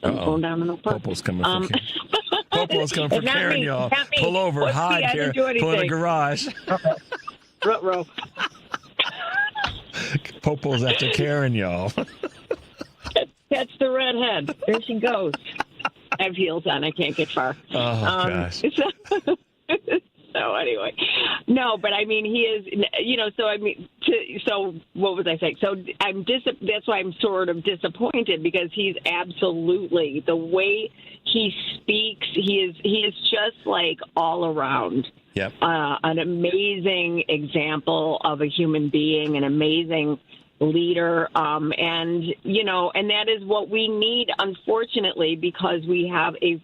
going down in the park. Popo's coming for Karen. Popo's coming for Karen, y'all. Pull over, hide, Karen. Pull in the garage. Ruh-roh. Popo's after Karen, y'all. That's the redhead. There she goes. I have heels on. I can't get far. Oh, gosh. So anyway, no, but I mean, he is, you know, so I mean, so what was I saying? So that's why I'm sort of disappointed, because he's absolutely, the way he speaks, he is just like all around. Yep. An amazing example of a human being, an amazing leader, and you know, and that is what we need, unfortunately, because we have a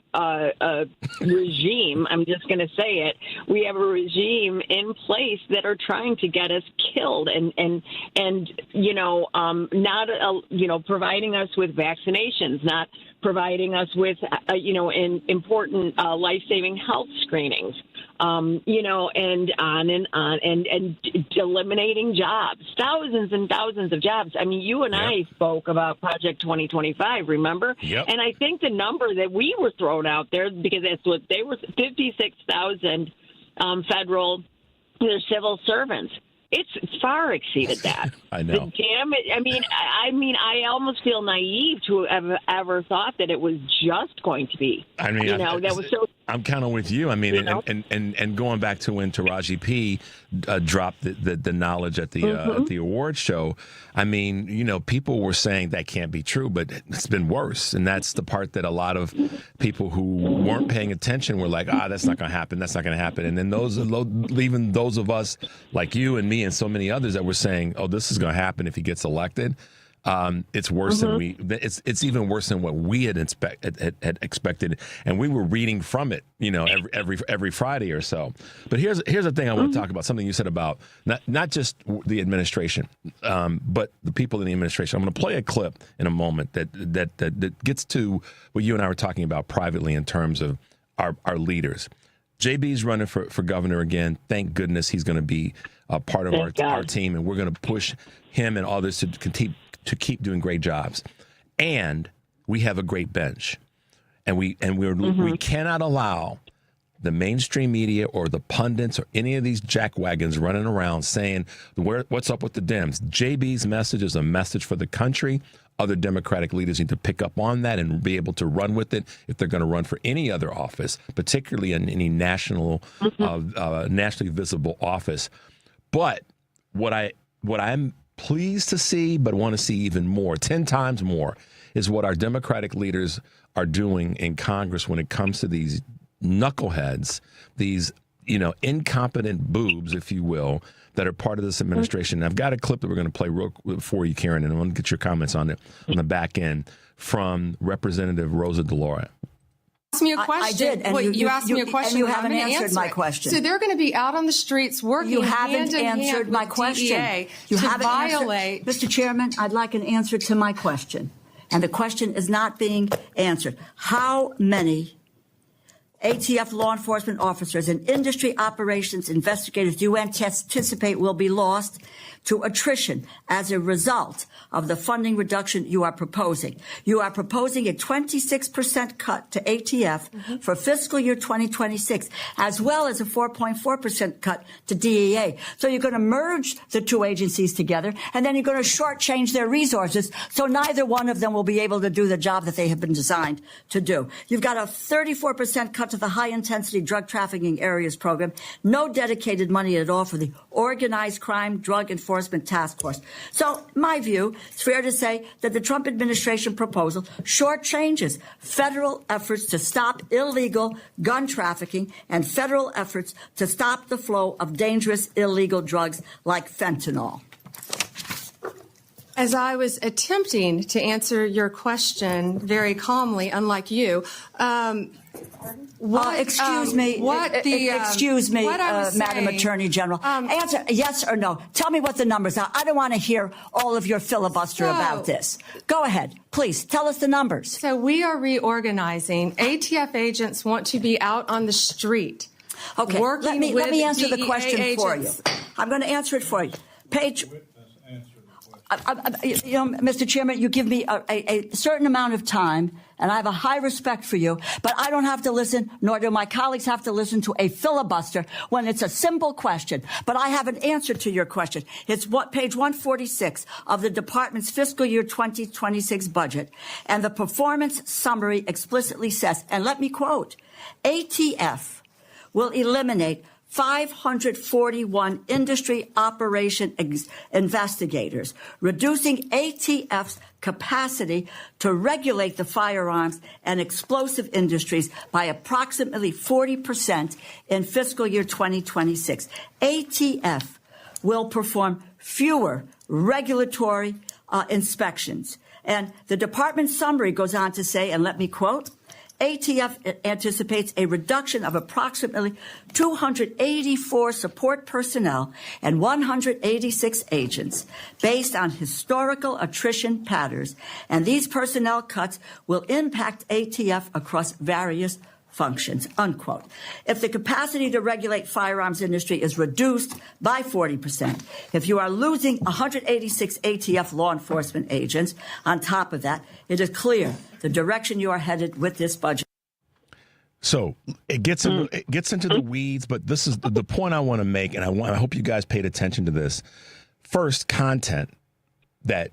regime. I'm just going to say it. We have a regime in place that are trying to get us killed, and you know, not you know, providing us with vaccinations, not providing us with you know, important life-saving health screenings. You know, and on, and eliminating jobs, thousands and thousands of jobs. I mean, you and I spoke about Project 2025, remember? Yep. And I think the number that we were thrown out there, because that's what they were, 56,000 federal, they're civil servants. It's far exceeded that. I know. The damage. I mean, I almost feel naive to have ever thought that it was just going to be. I mean, you know, that was so. I'm kind of with you. I mean, You know? and going back to when Taraji P dropped the knowledge at the award show. I mean, you know, people were saying that can't be true, but it's been worse, and that's the part that a lot of people who weren't paying attention were like, that's not going to happen. That's not going to happen. And then even those of us like you and me and so many others that were saying, this is going to happen if he gets elected. It's worse than it's even worse than what we had expected, and we were reading from it, you know, every Friday or so. But here's the thing I want to talk about, something you said about not just the administration, but the people in the administration. I'm going to play a clip in a moment that gets to what you and I were talking about privately in terms of our leaders. JB's running for governor again. Thank goodness he's going to be a part of our team, and we're going to push him and others to keep doing great jobs. And we have a great bench, and we cannot allow the mainstream media or the pundits or any of these jackwagons running around saying what's up with the Dems. JB's message is a message for the country. Other Democratic leaders need to pick up on that and be able to run with it if they're going to run for any other office, particularly in any nationally visible office. But what I'm pleased to see, but want to see even more, 10 times more, is what our Democratic leaders are doing in Congress when it comes to these knuckleheads, these incompetent boobs, if you will, that are part of this administration. And I've got a clip that we're going to play for you, Karen, and I want to get your comments on it on the back end from Representative Rosa DeLauro. Asked me a question. I did. And you asked me a question. And you haven't answered my question. So they're going to be out on the streets working You haven't hand in answered hand my with question. DEA You to haven't violate. Mr. Chairman, I'd like an answer to my question. And the question is not being answered. How many ATF law enforcement officers and industry operations investigators do you anticipate will be lost to attrition as a result of the funding reduction you are proposing? You are proposing a 26% cut to ATF for fiscal year 2026, as well as a 4.4% cut to DEA. So you're going to merge the two agencies together, and then you're going to shortchange their resources, so neither one of them will be able to do the job that they have been designed to do. You've got a 34% cut to the high-intensity drug trafficking areas program, no dedicated money at all for the organized crime drug enforcement task force. So, my view, it's fair to say that the Trump administration proposal shortchanges federal efforts to stop illegal gun trafficking and federal efforts to stop the flow of dangerous illegal drugs like fentanyl. As I was attempting to answer your question very calmly, unlike you, excuse me, Madam Attorney General. Answer yes or no. Tell me what the numbers are. I don't want to hear all of your filibuster about this. Go ahead. Please tell us the numbers. So we are reorganizing. ATF agents want to be out on the street. Okay. Working let me answer DEA the question agents. for you. I'm going to answer it for you. Page. Mr. Chairman, you give me a certain amount of time, and I have a high respect for you, but I don't have to listen, nor do my colleagues have to listen to a filibuster when it's a simple question. But I have an answer to your question. It's page 146 of the department's fiscal year 2026 budget, and the performance summary explicitly says, and let me quote, ATF will eliminate 541 industry operation investigators, reducing ATF's capacity to regulate the firearms and explosive industries by approximately 40% in fiscal year 2026. ATF will perform fewer regulatory inspections. And the department summary goes on to say, and let me quote, ATF anticipates a reduction of approximately 284 support personnel and 186 agents based on historical attrition patterns, and these personnel cuts will impact ATF across various functions, unquote. If the capacity to regulate firearms industry is reduced by 40%, if you are losing 186 ATF law enforcement agents on top of that, it is clear the direction you are headed with this budget. So it gets into the weeds, but this is the point I want to make, and I hope you guys paid attention to this. First, content that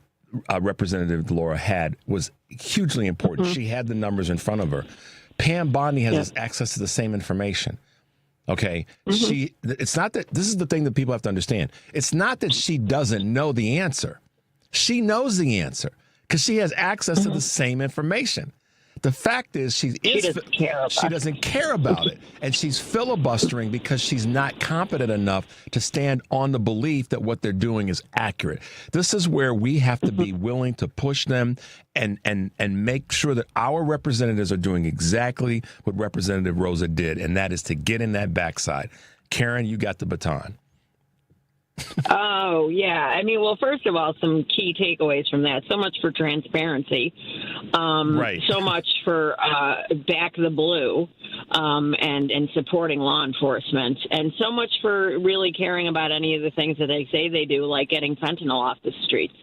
Representative DeLauro had was hugely important. She had the numbers in front of her. Pam Bondi has access to the same information. Okay. It's not that this is the thing that people have to understand. It's not that she doesn't know the answer. She knows the answer because she has access to the same information. The fact is she doesn't care about it. And she's filibustering because she's not competent enough to stand on the belief that what they're doing is accurate. This is where we have to be willing to push them and make sure that our representatives are doing exactly what Representative Rosa did, and that is to get in that backside. Karen, you got the baton. Oh, yeah. I mean, well, first of all, some key takeaways from that. So much for transparency. Right. So much for back the blue and supporting law enforcement. And so much for really caring about any of the things that they say they do, like getting fentanyl off the streets.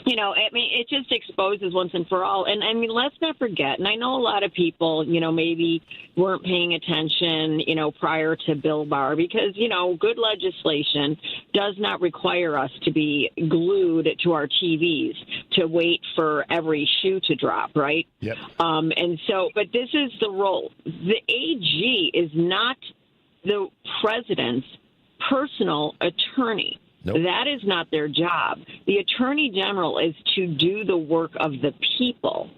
You know, I mean, it just exposes once and for all. And I mean, let's not forget, and I know a lot of people, you know, maybe weren't paying attention, you know, prior to Bill Barr, because, you know, good legislation does not require us to be glued to our TVs to wait for every shoe to drop, right? Yep. And so, but this is the role. The AG is not the president's personal attorney. Nope. That is not their job. The attorney general is to do the work of the people.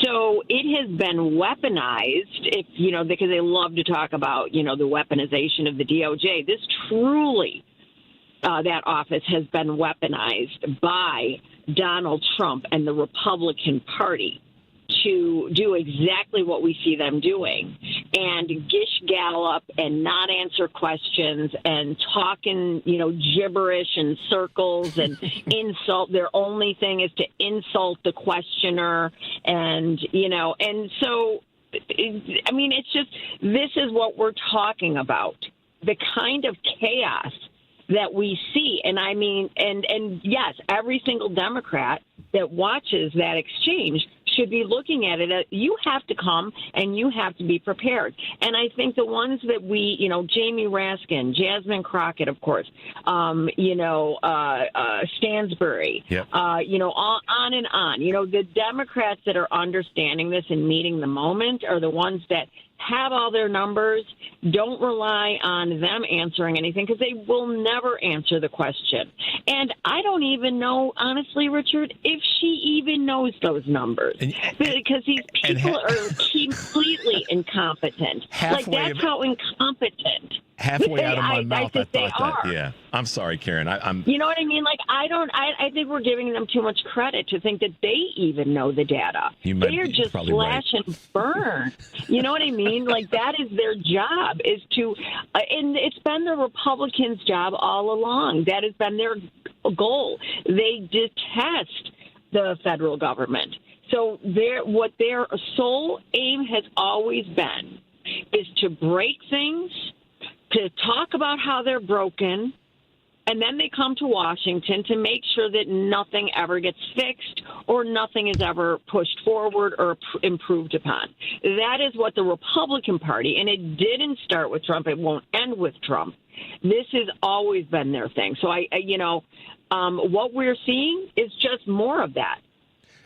So it has been weaponized, if you know, because they love to talk about, you know, the weaponization of the DOJ. This truly, that office has been weaponized by Donald Trump and the Republican Party to do exactly what we see them doing, and gish gallop and not answer questions and talk in, you know, gibberish and circles and insult. Their only thing is to insult the questioner, and, you know, and so, I mean, it's just, this is what we're talking about, the kind of chaos that we see. And I mean, and yes, every single Democrat that watches that exchange should be looking at it. You have to come and you have to be prepared. And I think the ones that we, you know, Jamie Raskin, Jasmine Crockett, of course, you know, Stansbury, yep. You know, on and on. You know, the Democrats that are understanding this and meeting the moment are the ones that have all their numbers. Don't rely on them answering anything, because they will never answer the question. And I don't even know, honestly, Richard, if she even knows those numbers, because these people are completely incompetent. Like, that's how incompetent. Halfway out of my mouth, I thought that. Are. Yeah, I'm sorry, Karen. I'm. You know what I mean? Like, I think we're giving them too much credit to think that they even know the data. They are just slash and burn. You know what I mean? Like, that is their job, is to, and it's been the Republicans' job all along. That has been their goal. They detest the federal government. So what their sole aim has always been is to break things, to talk about how they're broken, and then they come to Washington to make sure that nothing ever gets fixed or nothing is ever pushed forward or improved upon. That is what the Republican Party, and it didn't start with Trump, it won't end with Trump. This has always been their thing. So, what we're seeing is just more of that.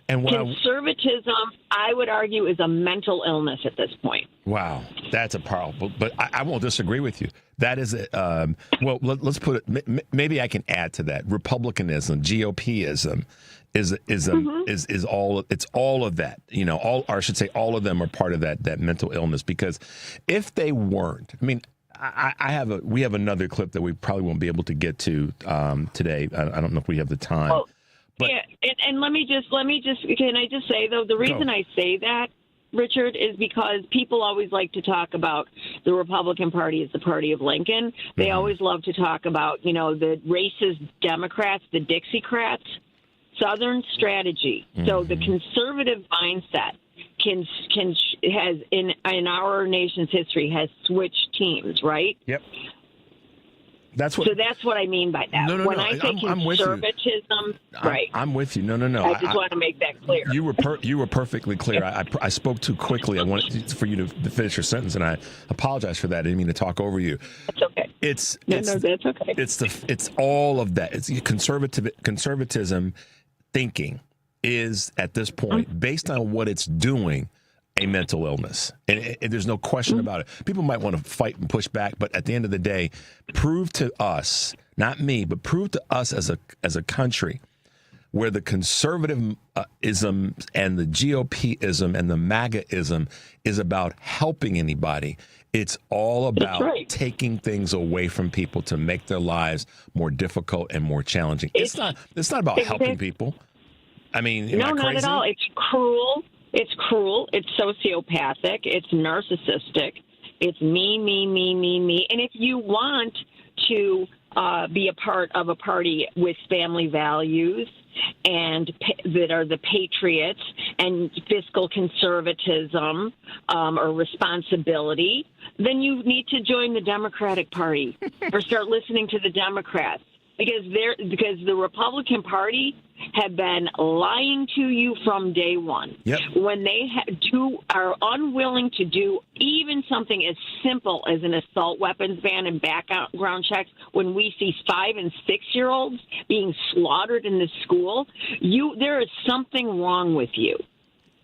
And conservatism, I would argue, is a mental illness at this point. Wow, that's a powerful. But I won't disagree with you. That is well. Let's put it. Maybe I can add to that. Republicanism, GOPism, is all. It's all of that. You know, or I should say, all of them are part of that mental illness. Because if they weren't, I mean, we have another clip that we probably won't be able to get to today. I don't know if we have the time. Well, yeah, and let me just can I just say, though, the reason I say that, Richard, is because people always like to talk about the Republican Party as the party of Lincoln. They always love to talk about, you know, the racist Democrats, the Dixiecrats, Southern strategy. So the conservative mindset has in our nation's history has switched teams, right? Yep. So that's what I mean by that. No, when I say conservatism, right? I'm with you. No. I just want to make that clear. You were perfectly clear. I spoke too quickly. I wanted for you to finish your sentence, and I apologize for that. I didn't mean to talk over you. That's okay. No, that's okay. It's all of that. It's conservatism thinking is at this point, based on what it's doing, a mental illness. And there's no question about it. People might want to fight and push back, but at the end of the day, prove to us, not me, but prove to us as a country where the conservatism and the GOP-ism and the MAGA-ism is about helping anybody. It's all about taking things away from people to make their lives more difficult and more challenging. It's not about helping people. I mean, no, not at all. It's cruel. It's cruel. It's sociopathic. It's narcissistic. It's me. And if you want to be a part of a party with family values and that are the patriots and fiscal conservatism or responsibility, then you need to join the Democratic Party or start listening to the Democrats. Because the Republican Party have been lying to you from day one. Yep. When they are unwilling to do even something as simple as an assault weapons ban and background checks, when we see 5- and 6-year-olds being slaughtered in the school, there is something wrong with you.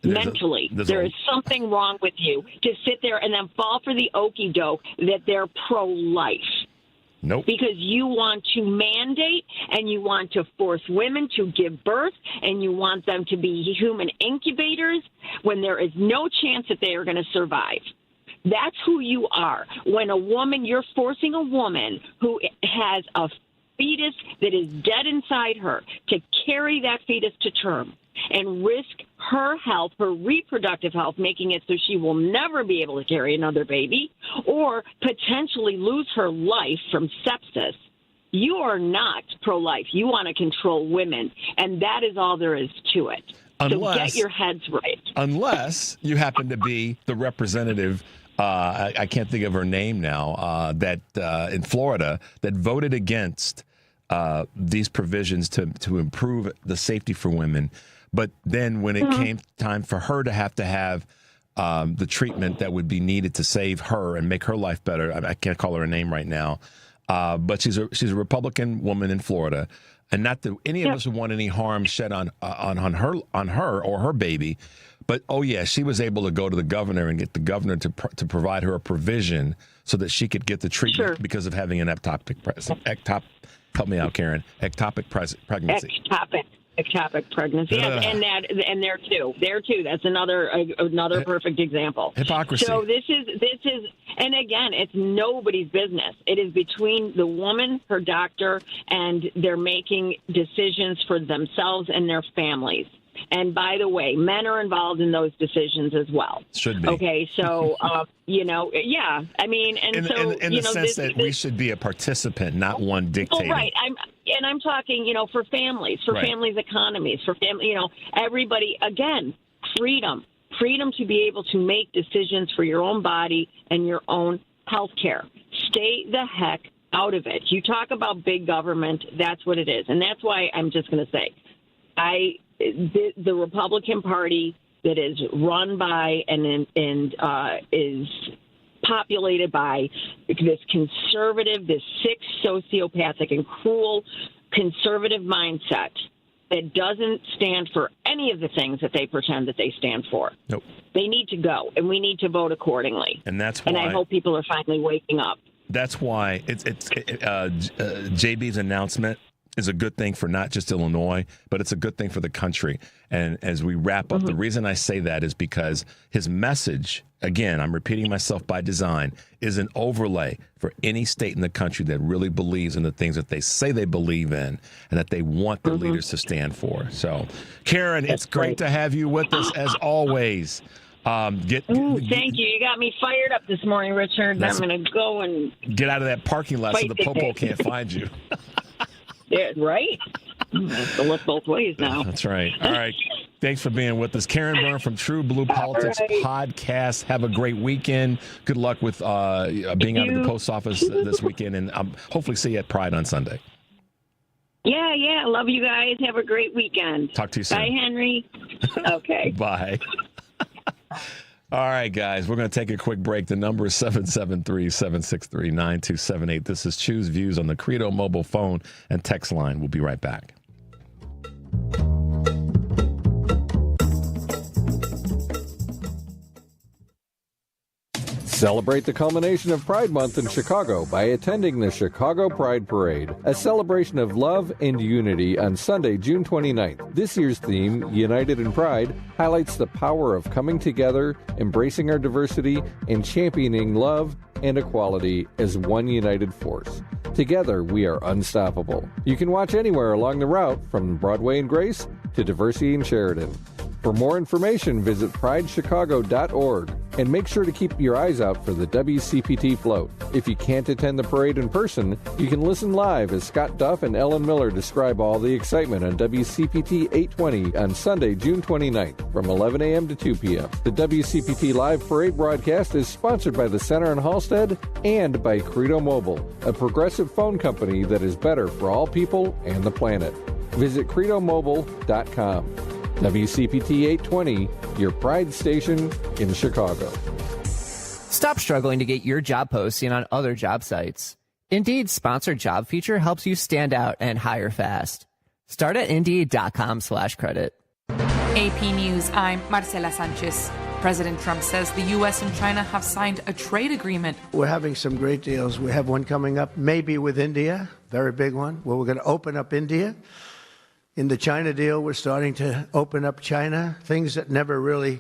Mentally, there is something wrong with you to sit there and then fall for the okie doke that they're pro-life. Nope. Because you want to mandate and you want to force women to give birth and you want them to be human incubators when there is no chance that they are going to survive. That's who you are. When you're forcing a woman who has a fetus that is dead inside her to carry that fetus to term and risk her health, her reproductive health, making it so she will never be able to carry another baby or potentially lose her life from sepsis. You are not pro-life. You want to control women, and that is all there is to it. So get your heads right. Unless you happen to be the representative, I can't think of her name now, that in Florida that voted against these provisions to improve the safety for women. But then when it came time for her to have the treatment that would be needed to save her and make her life better, I can't call her a name right now, but she's a Republican woman in Florida, and not that any of us would want any harm shed on her or her baby. But she was able to go to the governor and get the governor to provide her a provision so that she could get the treatment because of having an ectopic pregnancy. Yes, and there too. That's another perfect example. Hypocrisy. So this is, and again, it's nobody's business. It is between the woman, her doctor, and they're making decisions for themselves and their families. And by the way, men are involved in those decisions as well. Should be. Okay, so, I mean, and in the sense that we should be a participant, not one dictating. Oh, right. I'm talking, for families, families' economies, for family, everybody, again, freedom to be able to make decisions for your own body and your own health care. Stay the heck out of it. You talk about big government, that's what it is. And that's why I'm just going to say, the Republican Party that is run by and is populated by this conservative, this sick, sociopathic, and cruel conservative mindset that doesn't stand for any of the things that they pretend that they stand for. Nope. They need to go, and we need to vote accordingly. And that's why. And I hope people are finally waking up. That's why JB's announcement is a good thing for not just Illinois, but it's a good thing for the country. And as we wrap up, the reason I say that is because his message, again, I'm repeating myself by design, is an overlay for any state in the country that really believes in the things that they say they believe in and that they want their leaders to stand for. So, Karen, it's great to have you with us as always. Thank you. You got me fired up this morning, Richard. I'm going to go and get out of that parking lot so the popo can't find you. Yeah, right? I have to look both ways now. That's right. All right. Thanks for being with us. Karen Byrne from TruBlu Politics podcast. Have a great weekend. Good luck with being out of the post office this weekend, and hopefully see you at Pride on Sunday. Yeah. Love you guys. Have a great weekend. Talk to you soon. Bye, Henry. Okay. Bye. All right, guys, we're going to take a quick break. The number is 773-763-9278. This is Choose Views on the Credo mobile phone and text line. We'll be right back. Celebrate the culmination of Pride Month in Chicago by attending the Chicago Pride Parade, a celebration of love and unity on Sunday, June 29th. This year's theme, United in Pride, highlights the power of coming together, embracing our diversity, and championing love and equality as one united force. Together, we are unstoppable. You can watch anywhere along the route from Broadway and Grace to Diversey and Sheridan. For more information, visit pridechicago.org and make sure to keep your eyes out for the WCPT float. If you can't attend the parade in person, you can listen live as Scott Duff and Ellen Miller describe all the excitement on WCPT 820 on Sunday, June 29th from 11 a.m. to 2 p.m. The WCPT live parade broadcast is sponsored by the Center in Halstead and by Credo Mobile, a progressive phone company that is better for all people and the planet. Visit credomobile.com. WCPT 820, your pride station in Chicago. Stop struggling to get your job posting on other job sites. Indeed's sponsored job feature helps you stand out and hire fast. Start at Indeed.com/credit. AP News, I'm Marcela Sanchez. President Trump says the U.S. and China have signed a trade agreement. We're having some great deals. We have one coming up, maybe with India, very big one, where we're going to open up India. In the China deal, we're starting to open up China, things that never really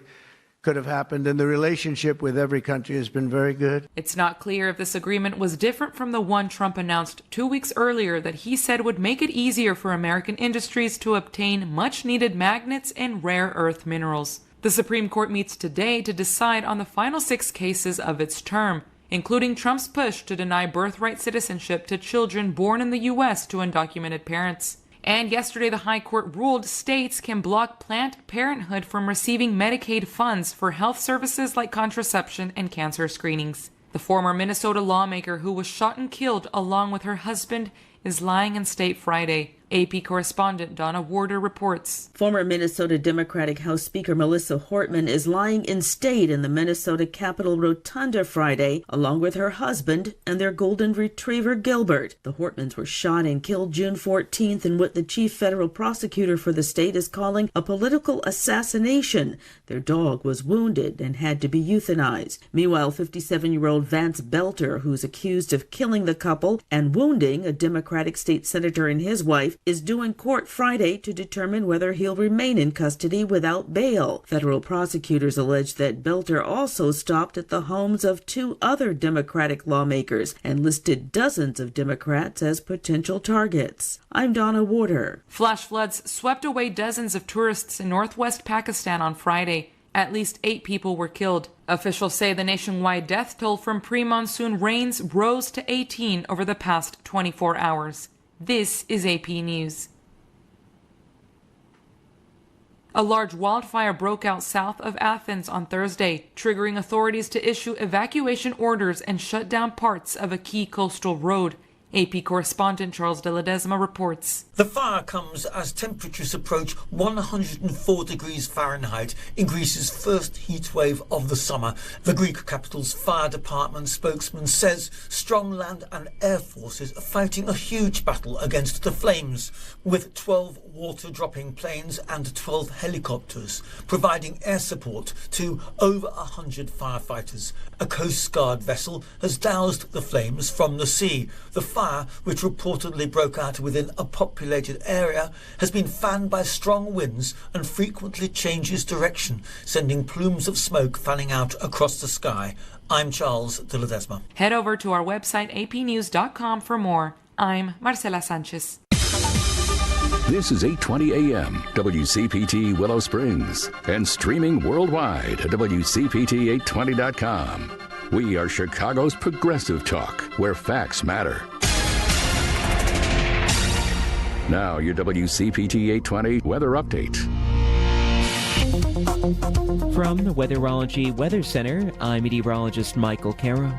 could have happened. And the relationship with every country has been very good. It's not clear if this agreement was different from the one Trump announced 2 weeks earlier that he said would make it easier for American industries to obtain much-needed magnets and rare earth minerals. The Supreme Court meets today to decide on the final 6 cases of its term, including Trump's push to deny birthright citizenship to children born in the U.S. to undocumented parents. And yesterday, the High Court ruled states can block Planned Parenthood from receiving Medicaid funds for health services like contraception and cancer screenings. The former Minnesota lawmaker who was shot and killed along with her husband is lying in state Friday. AP correspondent Donna Warder reports. Former Minnesota Democratic House Speaker Melissa Hortman is lying in state in the Minnesota Capitol Rotunda Friday, along with her husband and their golden retriever Gilbert. The Hortmans were shot and killed June 14th in what the chief federal prosecutor for the state is calling a political assassination. Their dog was wounded and had to be euthanized. Meanwhile, 57-year-old Vance Belter, who's accused of killing the couple and wounding a Democratic state senator and his wife, is due in court Friday to determine whether he'll remain in custody without bail. Federal prosecutors allege that Belter also stopped at the homes of 2 other Democratic lawmakers and listed dozens of Democrats as potential targets. I'm Donna Warder. Flash floods swept away dozens of tourists in northwest Pakistan on Friday. At least 8 people were killed. Officials say the nationwide death toll from pre-monsoon rains rose to 18 over the past 24 hours. This is AP News. A large wildfire broke out south of Athens on Thursday, triggering authorities to issue evacuation orders and shut down parts of a key coastal road. AP correspondent Charles de Ledesma reports. The fire comes as temperatures approach 104 degrees Fahrenheit in Greece's first heat wave of the summer. The Greek capital's fire department spokesman says strong land and air forces are fighting a huge battle against the flames, with 12 water-dropping planes and 12 helicopters providing air support to over 100 firefighters. A Coast Guard vessel has doused the flames from the sea. The fire, which reportedly broke out within a populated area, has been fanned by strong winds and frequently changes direction, sending plumes of smoke fanning out across the sky. I'm Charles de Ledesma. Head over to our website apnews.com for more. I'm Marcela Sanchez. This is 820 AM, WCPT Willow Springs, and streaming worldwide at WCPT820.com. We are Chicago's progressive talk, where facts matter. Now, your WCPT 820 weather update. From the Weatherology Weather Center, I'm meteorologist Michael Caro.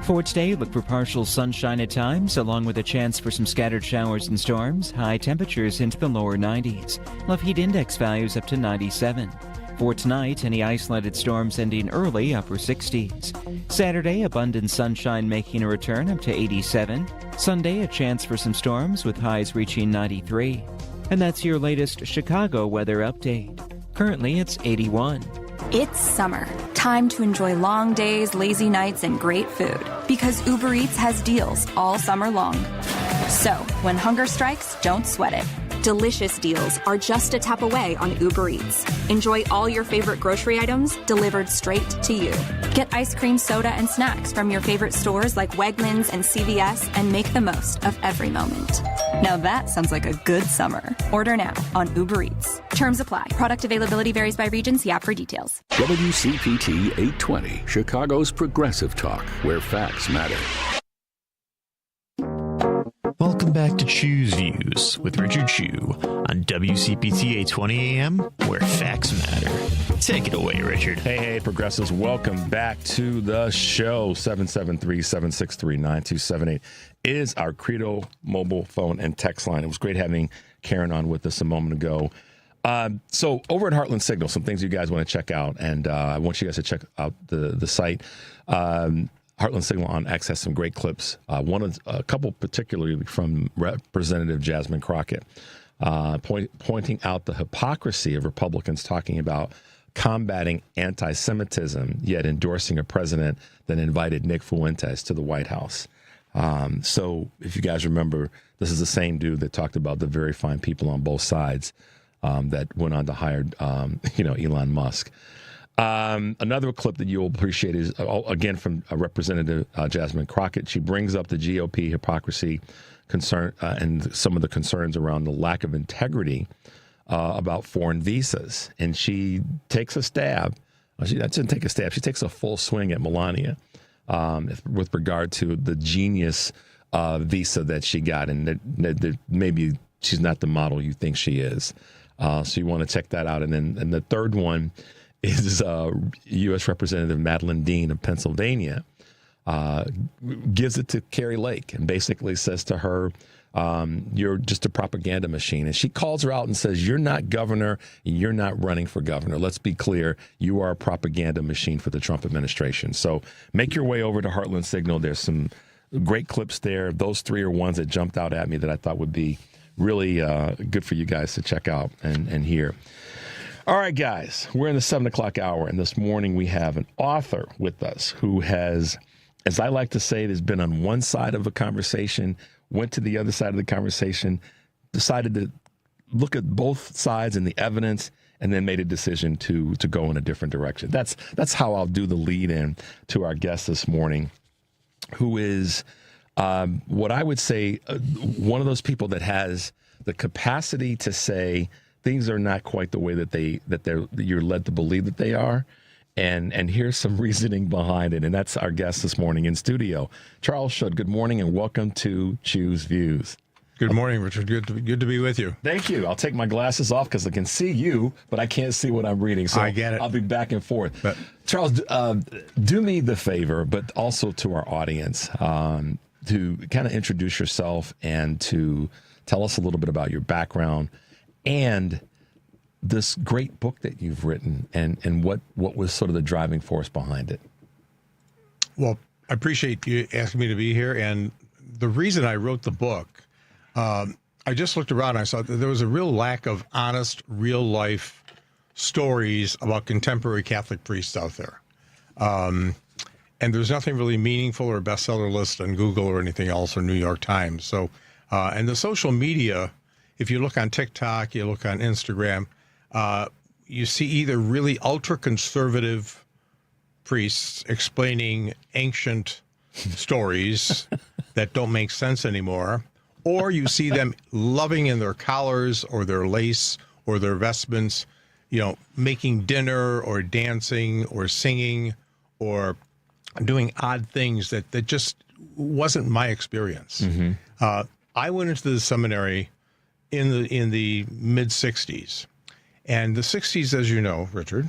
For today, look for partial sunshine at times, along with a chance for some scattered showers and storms. High temperatures into the lower 90s. Love heat index values up to 97. For tonight, any isolated storms ending early, upper 60s. Saturday, abundant sunshine making a return up to 87. Sunday, a chance for some storms with highs reaching 93. And that's your latest Chicago weather update. Currently, it's 81. It's summer. Time to enjoy long days, lazy nights, and great food. Because Uber Eats has deals all summer long. So, when hunger strikes, don't sweat it. Delicious deals are just a tap away on Uber Eats. Enjoy all your favorite grocery items delivered straight to you. Get ice cream, soda, and snacks from your favorite stores like Wegmans and CVS and make the most of every moment. Now that sounds like a good summer. Order now on Uber Eats. Terms apply. Product availability varies by region. See app for details. WCPT 820, Chicago's progressive talk, where facts matter. Welcome back to Choose Views with Richard Chu on WCPT 820 AM, where facts matter. Take it away, Richard. Hey, progressives, welcome back to the show. 773-763-9278 is our Credo mobile phone and text line. It was great having Karen on with us a moment ago. So over at Heartland Signal, some things you guys want to check out, and I want you guys to check out the site. Heartland Signal on X has some great clips. A couple particularly from Representative Jasmine Crockett, pointing out the hypocrisy of Republicans talking about combating anti-Semitism, yet endorsing a president that invited Nick Fuentes to the White House. So if you guys remember, this is the same dude that talked about the very fine people on both sides that went on to hire, Elon Musk. Another clip that you'll appreciate is, again, from Representative Jasmine Crockett. She brings up the GOP hypocrisy concern and some of the concerns around the lack of integrity about foreign visas. And she takes a stab. She doesn't take a stab. She takes a full swing at Melania with regard to the genius visa that she got. And that maybe she's not the model you think she is. So you want to check that out. And the third one is U.S. Representative Madeline Dean of Pennsylvania gives it to Carrie Lake and basically says to her, you're just a propaganda machine. And she calls her out and says, you're not governor, and you're not running for governor. Let's be clear, you are a propaganda machine for the Trump administration. So make your way over to Heartland Signal. There's some great clips there. Those three are ones that jumped out at me that I thought would be really good for you guys to check out and hear. All right, guys, we're in the 7 o'clock hour, and this morning we have an author with us who has, as I like to say, has been on one side of a conversation, went to the other side of the conversation, decided to look at both sides and the evidence, and then made a decision to go in a different direction. That's how I'll do the lead in to our guest this morning, who is what I would say one of those people that has the capacity to say things are not quite the way that you're led to believe that they are. And here's some reasoning behind it. And that's our guest this morning in studio. Charles Schutt, good morning and welcome to Choose Views. Good morning, Richard. Good to be with you. Thank you. I'll take my glasses off because I can see you, but I can't see what I'm reading. So I get it. I'll be back and forth. But Charles, do me the favor, but also to our audience, to kind of introduce yourself and to tell us a little bit about your background and this great book that you've written and what was sort of the driving force behind it. Well, I appreciate you asking me to be here. And the reason I wrote the book, I just looked around and I saw that there was a real lack of honest, real life stories about contemporary Catholic priests out there. And there's nothing really meaningful or bestseller list on Google or anything else or New York Times. So, and the social media, if you look on TikTok, you look on Instagram, you see either really ultra-conservative priests explaining ancient stories that don't make sense anymore, or you see them loving in their collars or their lace or their vestments, making dinner or dancing or singing or doing odd things that just wasn't my experience. Mm-hmm. I went into the seminary in the mid-'60s. And the 60s, as you know, Richard,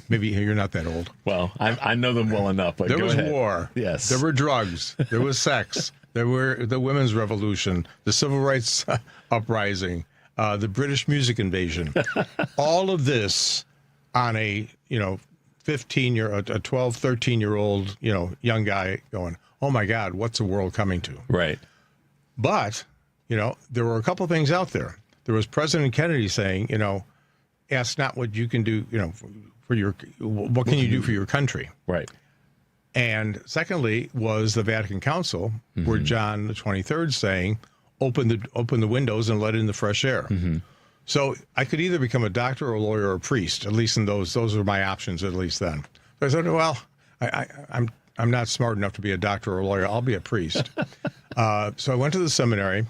maybe you're not that old. Well, I know them well enough. But there was ahead. War. Yes. There were drugs. There was sex. There were the women's revolution, the civil rights uprising, the British music invasion. All of this on a 12, 13-year-old, young guy going, oh my God, what's the world coming to? Right. But, there were a couple of things out there. There was President Kennedy saying, ask not what you can do, what can you do for your country? Right. And secondly was the Vatican Council, where John the 23rd saying, open the windows and let in the fresh air. So I could either become a doctor or a lawyer or a priest, at least in those were my options, at least then. So I said, well, I'm not smart enough to be a doctor or a lawyer. I'll be a priest. So I went to the seminary,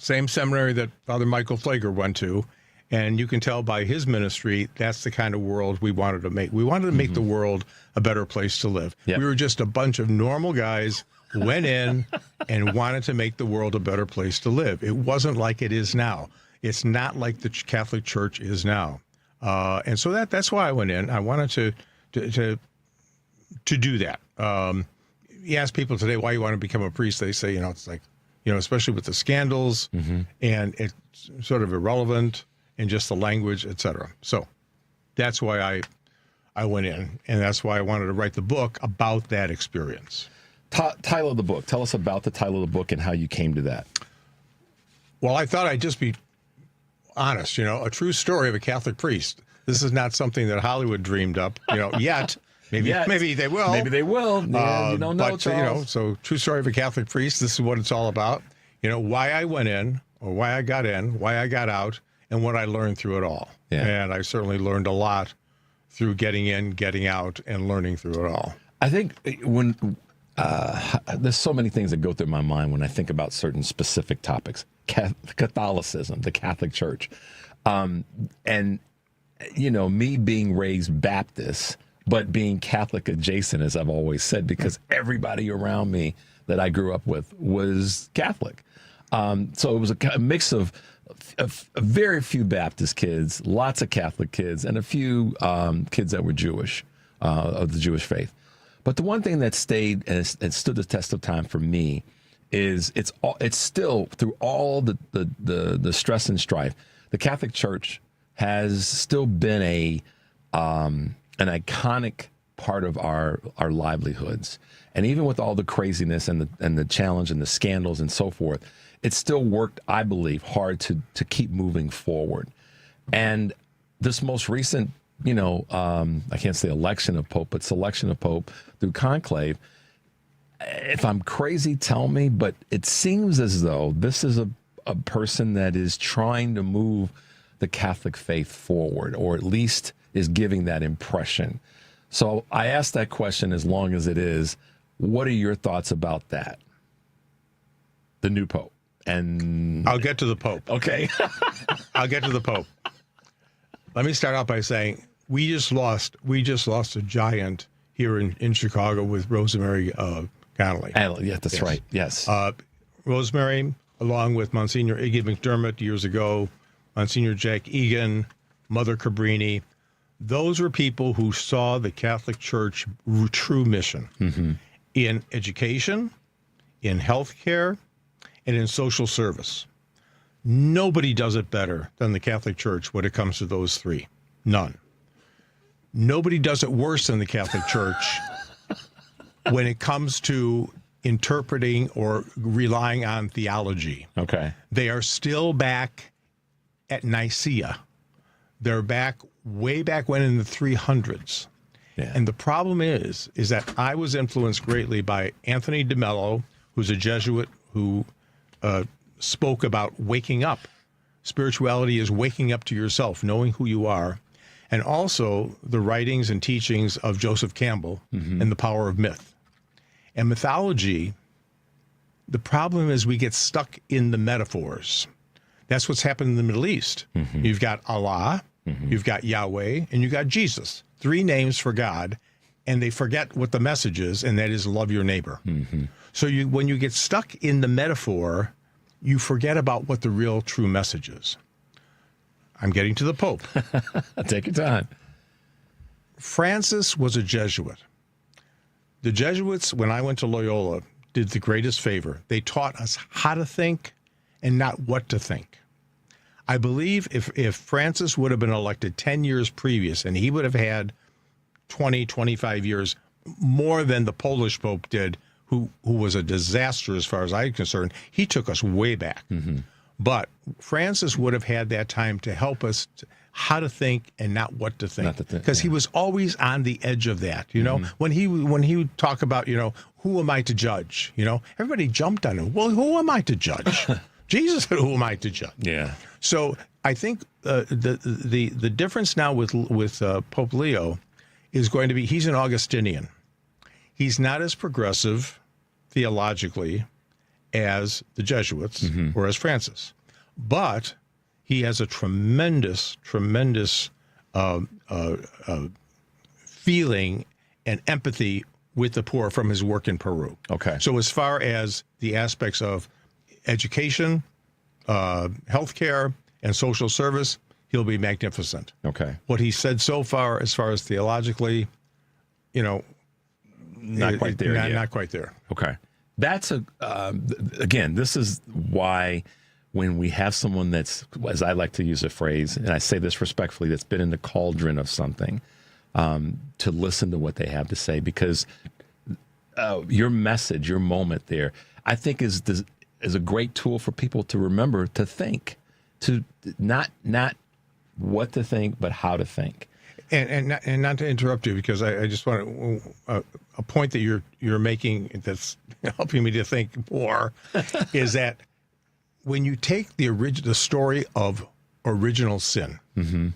same seminary that Father Michael Flager went to. And you can tell by his ministry, that's the kind of world we wanted to make. We wanted to make the world a better place to live. Yep. We were just a bunch of normal guys who went in and wanted to make the world a better place to live. It wasn't like it is now. It's not like the Catholic Church is now. And so that's why I went in. I wanted to do that. You ask people today why you want to become a priest, they say, it's like, especially with the scandals, and it's sort of irrelevant, and just the language, etc. So that's why I went in, and that's why I wanted to write the book about that experience. Title of the book. Tell us about the title of the book and how you came to that. Well, I thought I'd just be honest, a true story of a Catholic priest. This is not something that Hollywood dreamed up, yet. Maybe they will. Maybe they will. Yeah, you don't know, but, Charles. So true story of a Catholic priest. This is what it's all about. Why I went in, or why I got in, why I got out, and what I learned through it all. Yeah. And I certainly learned a lot through getting in, getting out, and learning through it all. I think when there's so many things that go through my mind when I think about certain specific topics. Catholicism, the Catholic Church. And, me being raised Baptist, but being Catholic adjacent, as I've always said, because everybody around me that I grew up with was Catholic. So it was a mix of a very few Baptist kids, lots of Catholic kids, and a few kids that were Jewish, of the Jewish faith. But the one thing that stayed and stood the test of time for me is it's still, through all the stress and strife, the Catholic Church has still been an iconic part of our livelihoods. And even with all the craziness and the challenge and the scandals and so forth, it still worked, I believe, hard to keep moving forward. And this most recent, I can't say election of Pope, but selection of Pope through conclave, if I'm crazy, tell me, but it seems as though this is a person that is trying to move the Catholic faith forward, or at least is giving that impression. So I asked that question, as long as it is, what are your thoughts about that? The new Pope. And I'll get to the Pope. Okay. I'll get to the Pope. Let me start out by saying we just lost a giant here in Chicago with Rosemary Connolly. Yeah, that's right. Yes. Rosemary, along with Monsignor Iggy McDermott years ago, Monsignor Jack Egan, Mother Cabrini, those were people who saw the Catholic Church true mission in education, in healthcare, and in social service. Nobody does it better than the Catholic Church when it comes to those three. None. Nobody does it worse than the Catholic Church when it comes to interpreting or relying on theology. Okay. They are still back at Nicaea. They're way back when in the 300s. Yeah. And the problem is that I was influenced greatly by Anthony de Mello, who's a Jesuit who spoke about waking up. Spirituality is waking up to yourself, knowing who you are. And also the writings and teachings of Joseph Campbell and the power of myth. And mythology, the problem is we get stuck in the metaphors. That's what's happened in the Middle East. You've got Allah, you've got Yahweh, and you've got Jesus. 3 names for God, and they forget what the message is, and that is love your neighbor. So when you get stuck in the metaphor, you forget about what the real true message is. I'm getting to the Pope. Take your time. Francis was a Jesuit. The Jesuits, when I went to Loyola, did the greatest favor. They taught us how to think and not what to think. I believe if Francis would have been elected 10 years previous, and he would have had 20, 25 years more than the Polish Pope did, who was a disaster as far as I'm concerned, he took us way back. But Francis would have had that time to help us how to think and not what to think, because he was always on the edge of that. You know, when he would talk about, you know, who am I to judge? You know, everybody jumped on him. Well, who am I to judge? Jesus said, "Who am I to judge?" Yeah. So I think the difference now with Pope Leo is going to be he's an Augustinian. He's not as progressive theologically as the Jesuits or as Francis, but he has a tremendous feeling and empathy with the poor from his work in Peru. Okay. So as far as the aspects of education, healthcare, and social service, he'll be magnificent. Okay. What he said so far, as theologically, you know, not quite there yet. Not quite there. Okay. That's again, this is why when we have someone that's, as I like to use a phrase, and I say this respectfully, that's been in the cauldron of something, to listen to what they have to say, because your message, your moment there, I think is a great tool for people to remember to think, to not what to think, but how to think. And not to interrupt you, because I just want a point that you're making that's helping me to think more is that when you take the story of original sin and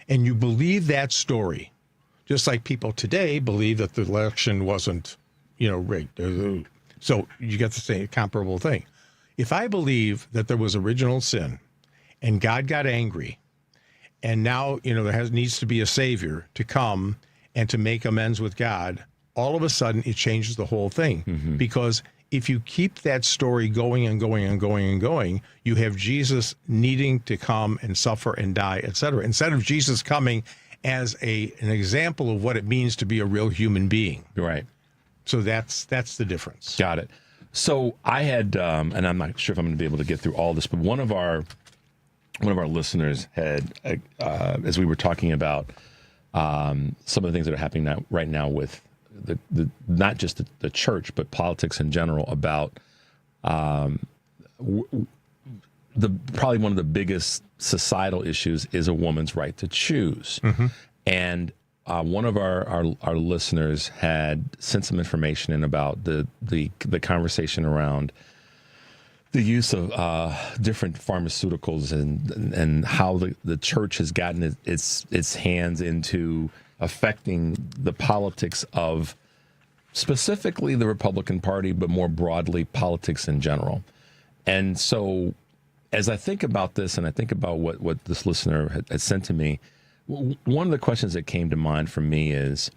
you believe that story, just like people today believe that the election wasn't, you know, rigged. So you get the same comparable thing. If I believe that there was original sin and God got angry, and now, you know, needs to be a savior to come and to make amends with God, all of a sudden it changes the whole thing. Because if you keep that story going and going and going and going, you have Jesus needing to come and suffer and die, etc. Instead of Jesus coming as an example of what it means to be a real human being. Right. So that's the difference. Got it. So I had, and I'm not sure if I'm going to be able to get through all this, but one of our listeners had, as we were talking about some of the things that are happening right now with the not just the church, but politics in general, about probably one of the biggest societal issues is a woman's right to choose. And one of our listeners had sent some information in about the conversation around the use of different pharmaceuticals and how the church has gotten its hands into affecting the politics of specifically the Republican Party, but more broadly politics in general. And so as I think about this and I think about what this listener had sent to me, one of the questions that came to mind for me is,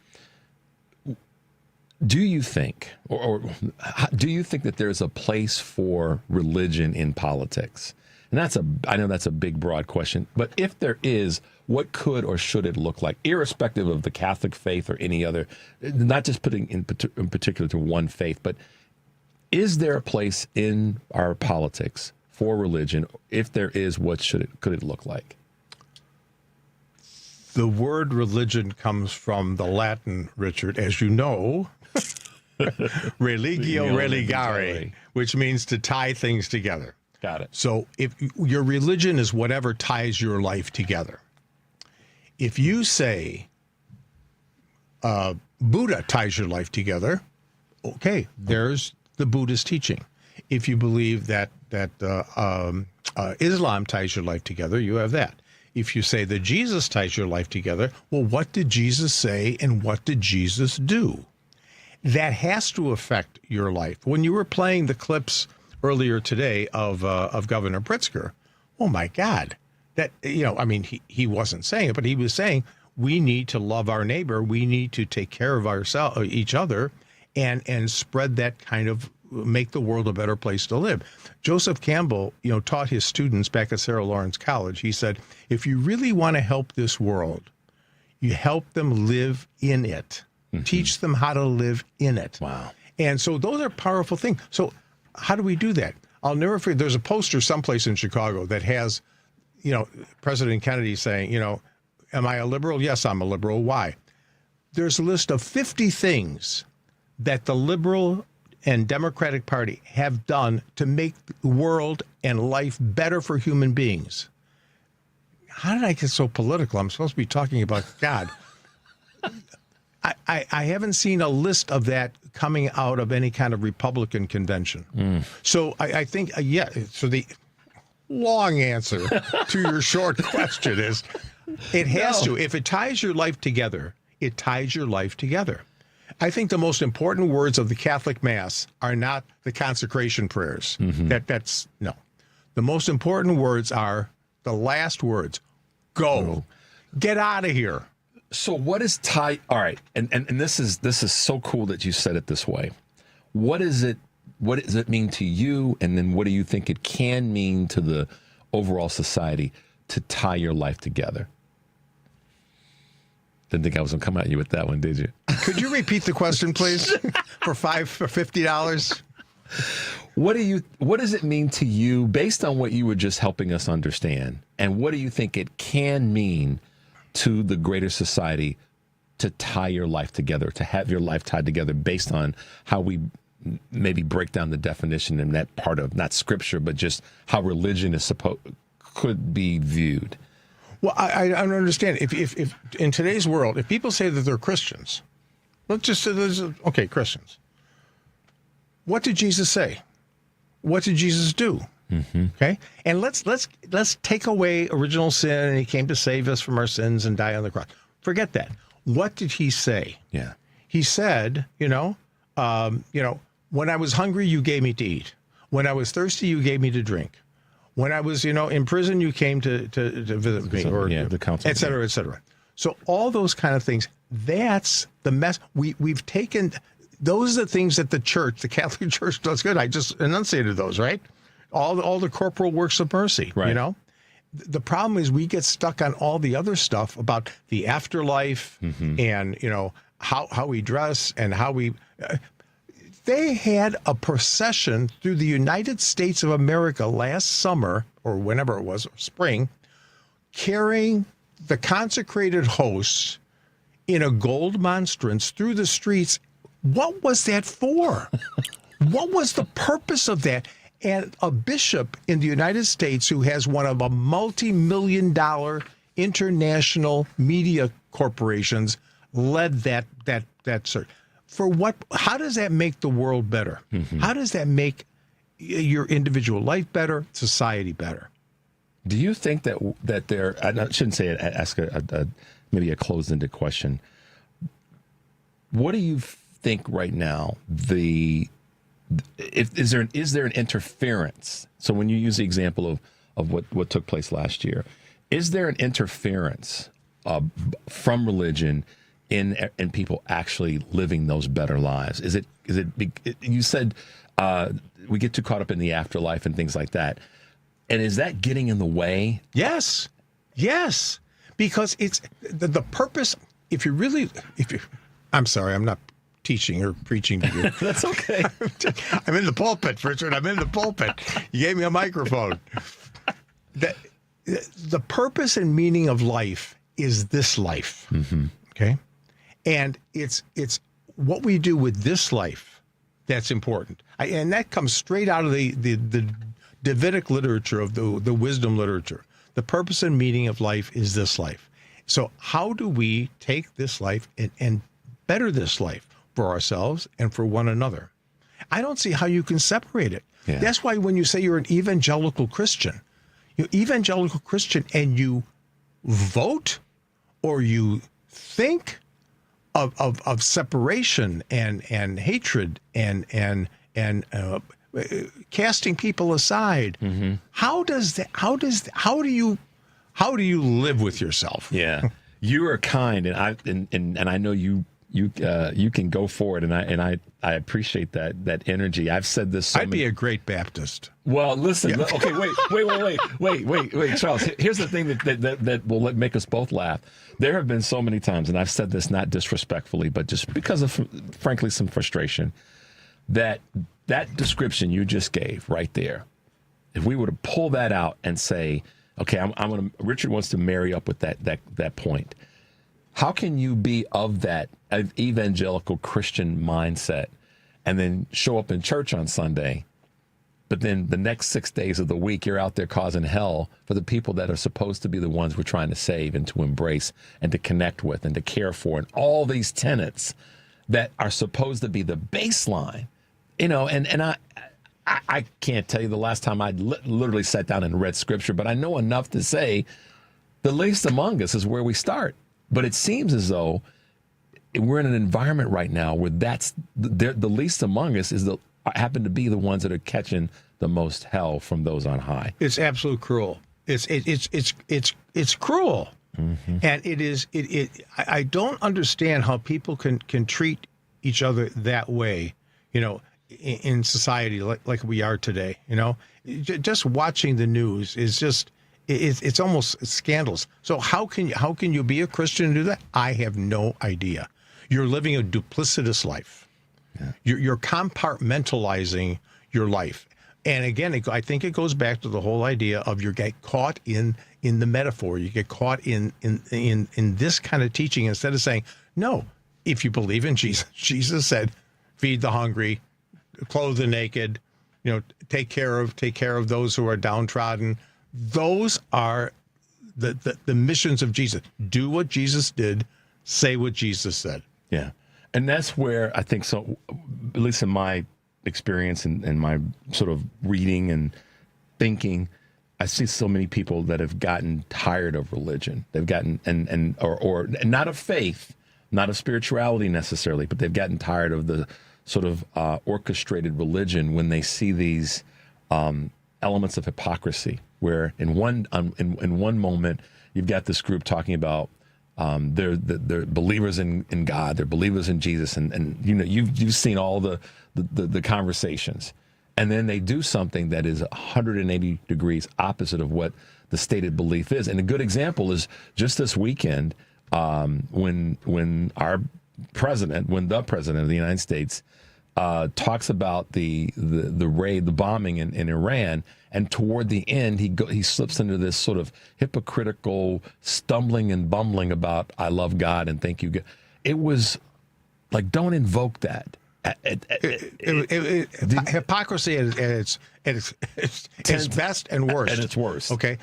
do you think, or do you think that there's a place for religion in politics? And I know that's a big, broad question, but if there is, what could or should it look like, irrespective of the Catholic faith or any other, not just putting in particular to one faith, but is there a place in our politics for religion? If there is, what could it look like? The word religion comes from the Latin, Richard, as you know, religio religare, which means to tie things together. Got it. So if your religion is whatever ties your life together. If you say Buddha ties your life together, okay, there's the Buddhist teaching. If you believe that Islam ties your life together, you have that. If you say that Jesus ties your life together, well, what did Jesus say and what did Jesus do? That has to affect your life. When you were playing the clips earlier today of Governor Pritzker, oh my God, that, you know, I mean, he wasn't saying it, but he was saying we need to love our neighbor, we need to take care of each other, and spread that kind of, make the world a better place to live. Joseph Campbell, you know, taught his students back at Sarah Lawrence College. He said, if you really want to help this world, you help them live in it. Teach them how to live in it. Wow. And so those are powerful things. So how do we do that? I'll never forget, there's a poster someplace in Chicago that has, you know, President Kennedy saying, you know, am I a liberal? Yes, I'm a liberal. Why? There's a list of 50 things that the liberal and Democratic Party have done to make the world and life better for human beings. how did I get so political? I'm supposed to be talking about God. I haven't seen a list of that coming out of any kind of Republican convention. So I think, so the long answer to your short question is it has to. If it ties your life together, it ties your life together. I think the most important words of the Catholic Mass are not the consecration prayers. That's no. The most important words are the last words. Go. Get out of here. So what is tie? All right, and this is so cool that you said it this way. What is it? What does it mean to you? And then what do you think it can mean to the overall society to tie your life together? Didn't think I was going to come at you with that one, did you? Could you repeat the question, please, for $50? What does it mean to you based on what you were just helping us understand? And what do you think it can mean to the greater society to tie your life together, to have your life tied together based on how we maybe break down the definition in that part of not scripture, but just how religion could be viewed? Well, I don't understand. If in today's world, if people say that they're Christians, let's just say, okay, Christians. What did Jesus say? What did Jesus do? Okay, and let's take away original sin, and he came to save us from our sins and die on the cross. Forget that. What did he say? Yeah, he said, when I was hungry, you gave me to eat. When I was thirsty, you gave me to drink. When I was, in prison, you came to visit me, or the council, et cetera, et cetera. So all those kind of things. That's the mess. We've taken. Those are the things that the Catholic Church does good. I just enunciated those, right? All the corporal works of mercy, right. The problem is we get stuck on all the other stuff about the afterlife and, how we dress and how we... They had a procession through the United States of America last summer, or whenever it was, spring, carrying the consecrated hosts in a gold monstrance through the streets. What was that for? What was the purpose of that? And a bishop in the United States who has one of a multi-million-dollar international media corporations led that search. For what? How does that make the world better? How does that make your individual life better, society better? Do you think that there? I shouldn't say it. Ask maybe a closed-ended question. What do you think right now? Is there an interference? So when you use the example of what took place last year, is there an interference from religion in people actually living those better lives? Is it you said we get too caught up in the afterlife and things like that, and is that getting in the way? Yes, because it's the purpose. I'm sorry, I'm not teaching or preaching to you. That's okay. I'm in the pulpit, Richard. I'm in the pulpit. You gave me a microphone. The purpose and meaning of life is this life. Okay? And it's what we do with this life that's important. And that comes straight out of the Davidic literature, of the wisdom literature. The purpose and meaning of life is this life. So how do we take this life and better this life for ourselves and for one another? I don't see how you can separate it. Yeah. That's why when you say you're an evangelical Christian and you vote or you think of separation and hatred and casting people aside, how do you live with yourself? Yeah, you are kind, and I know you can go for it, and I appreciate that energy. I've said this. I'd be a great Baptist. Well, listen. Yeah. Okay, wait, Charles. Here's the thing that will make us both laugh. There have been so many times, and I've said this not disrespectfully, but just because of, frankly, some frustration, that description you just gave right there. If we were to pull that out and say, okay, Richard wants to marry up with that point. How can you be of that evangelical Christian mindset and then show up in church on Sunday But then the next 6 days of the week, you're out there causing hell for the people that are supposed to be the ones we're trying to save and to embrace and to connect with and to care for, and all these tenets that are supposed to be the baseline, and I can't tell you the last time I literally sat down and read scripture, but I know enough to say the least among us is where we start. But it seems as though we're in an environment right now where that's the least among us happen to be the ones that are catching the most hell from those on high. It's absolute cruel. It's cruel, and it is. I don't understand how people can treat each other that way. In society like we are today. Just watching the news is just it's almost scandalous. So how can you be a Christian and do that? I have no idea. You're living a duplicitous life. Yeah. You're compartmentalizing your life. And again, I think it goes back to the whole idea of you get caught in the metaphor. You get caught in this kind of teaching instead of saying, no, if you believe in Jesus, Jesus said, feed the hungry, clothe the naked, take care of those who are downtrodden. Those are the missions of Jesus. Do what Jesus did, say what Jesus said. Yeah. And that's where I think so, at least in my experience and my sort of reading and thinking, I see so many people that have gotten tired of religion. They've gotten or not of faith, not of spirituality necessarily, but they've gotten tired of the sort of orchestrated religion when they see these elements of hypocrisy, where in one moment you've got this group talking about they're believers in God, they're believers in Jesus, and you've seen all the conversations, and then they do something that is 180 degrees opposite of what the stated belief is. And a good example is just this weekend when the president of the United States talks about the raid, the bombing in Iran, and toward the end he slips into this sort of hypocritical stumbling and bumbling about I love God and thank you God. It was like, don't invoke that. Hypocrisy at its best and worst. At its worst. Okay,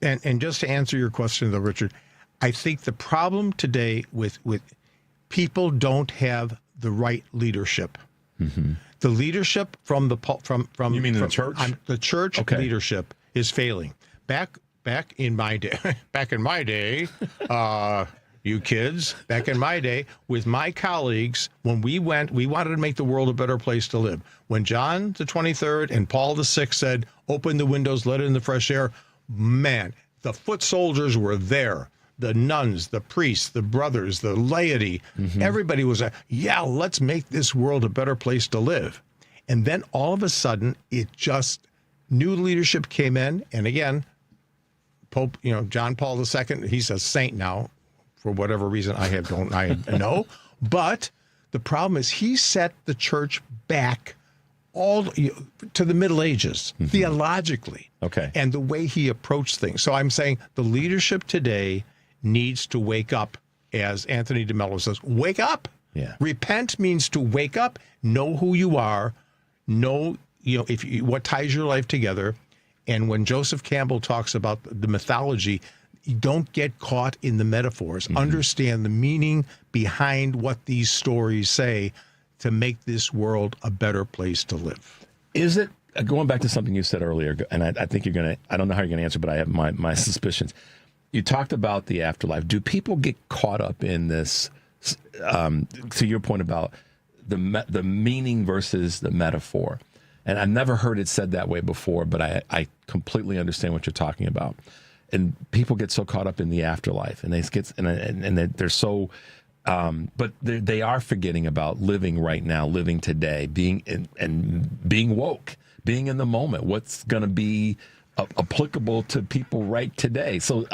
and just to answer your question though, Richard, I think the problem today with people don't have the right leadership. Mm-hmm. The leadership from the church. The church leadership is failing. Back in my day, you kids, back in my day, with my colleagues, when we wanted to make the world a better place to live. When John the 23rd and Paul the 6th said, "Open the windows, let in the fresh air," man, the foot soldiers were there. The nuns, the priests, the brothers, the laity, everybody was let's make this world a better place to live. And then all of a sudden, new leadership came in. And again, Pope, John Paul II, he's a saint now, for whatever reason I know. But the problem is he set the church back all to the Middle Ages, theologically. Okay. And the way he approached things. So I'm saying the leadership today needs to wake up, as Anthony DeMello says, wake up. Yeah. Repent means to wake up, know who you are, know what ties your life together. And when Joseph Campbell talks about the mythology, you don't get caught in the metaphors. Understand the meaning behind what these stories say to make this world a better place to live. Is it, going back to something you said earlier, and I think you're going to, I don't know how you're going to answer, but I have my suspicions. You talked about the afterlife. Do people get caught up in this, to your point about the meaning versus the metaphor? And I've never heard it said that way before, but I completely understand what you're talking about. And people get so caught up in the afterlife, and they're so, but they are forgetting about living right now, living today, being woke, being in the moment. What's going to be applicable to people right today? So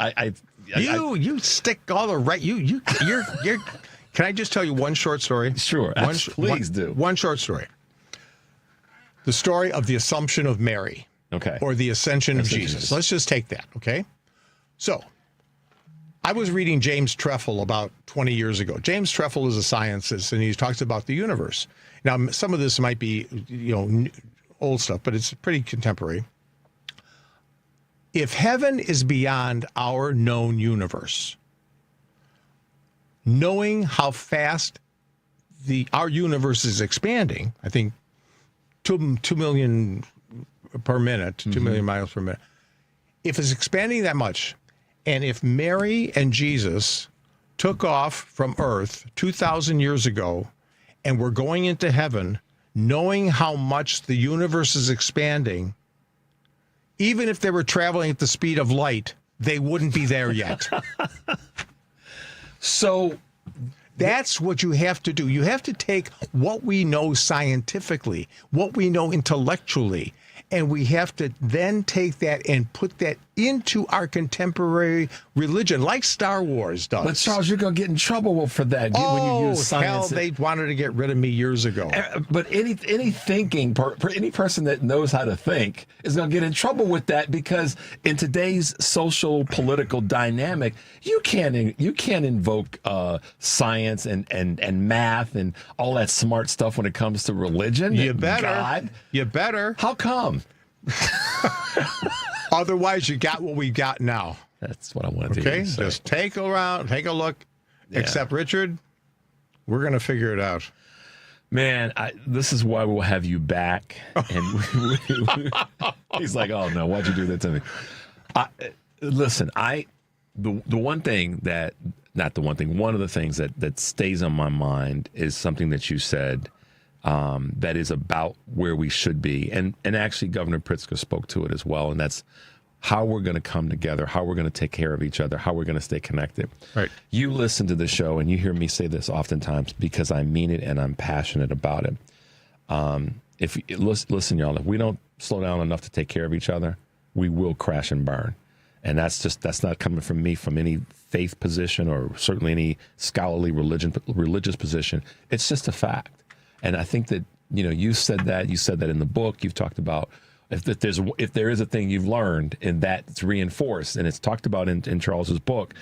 you stick all the right. You're. Can I just tell you one short story? Sure, please do. One short story. The story of the Assumption of Mary. Okay. Or the Ascension of Jesus. Let's just take that. Okay. So, I was reading James Trefil about 20 years ago. James Trefil is a scientist, and he talks about the universe. Now, some of this might be, old stuff, but it's pretty contemporary. If heaven is beyond our known universe, knowing how fast our universe is expanding, I think 2 million per minute, 2 million miles per minute. If it's expanding that much, and if Mary and Jesus took off from Earth 2,000 years ago and were going into heaven, knowing how much the universe is expanding, even if they were traveling at the speed of light, they wouldn't be there yet. So that's what you have to do. You have to take what we know scientifically, what we know intellectually, and we have to then take that and put that into our contemporary religion, like Star Wars does. But Charles, you're going to get in trouble for that when you use science. Hell, they wanted to get rid of me years ago. But any thinking, any person that knows how to think is going to get in trouble with that, because in today's social political dynamic, you can't invoke science and math and all that smart stuff when it comes to religion. You better. God. You better. How come? Otherwise, you got what we got now. That's what I wanted to hear. Okay, just take a look. Yeah. Except, Richard, we're going to figure it out. Man, this is why we'll have you back. And he's like, "Oh no, why'd you do that to me?" Listen, the one thing that, not the one thing, one of the things that stays on my mind is something that you said. That is about where we should be. And actually, Governor Pritzker spoke to it as well. And that's how we're going to come together, how we're going to take care of each other, how we're going to stay connected. Right. You listen to the show and you hear me say this oftentimes because I mean it and I'm passionate about it. Listen, y'all, if we don't slow down enough to take care of each other, we will crash and burn. And that's not coming from me from any faith position or certainly any scholarly religious position. It's just a fact. And I think that, you said that in the book. You've talked about if there is a thing you've learned and that's reinforced, and it's talked about in Charles's book,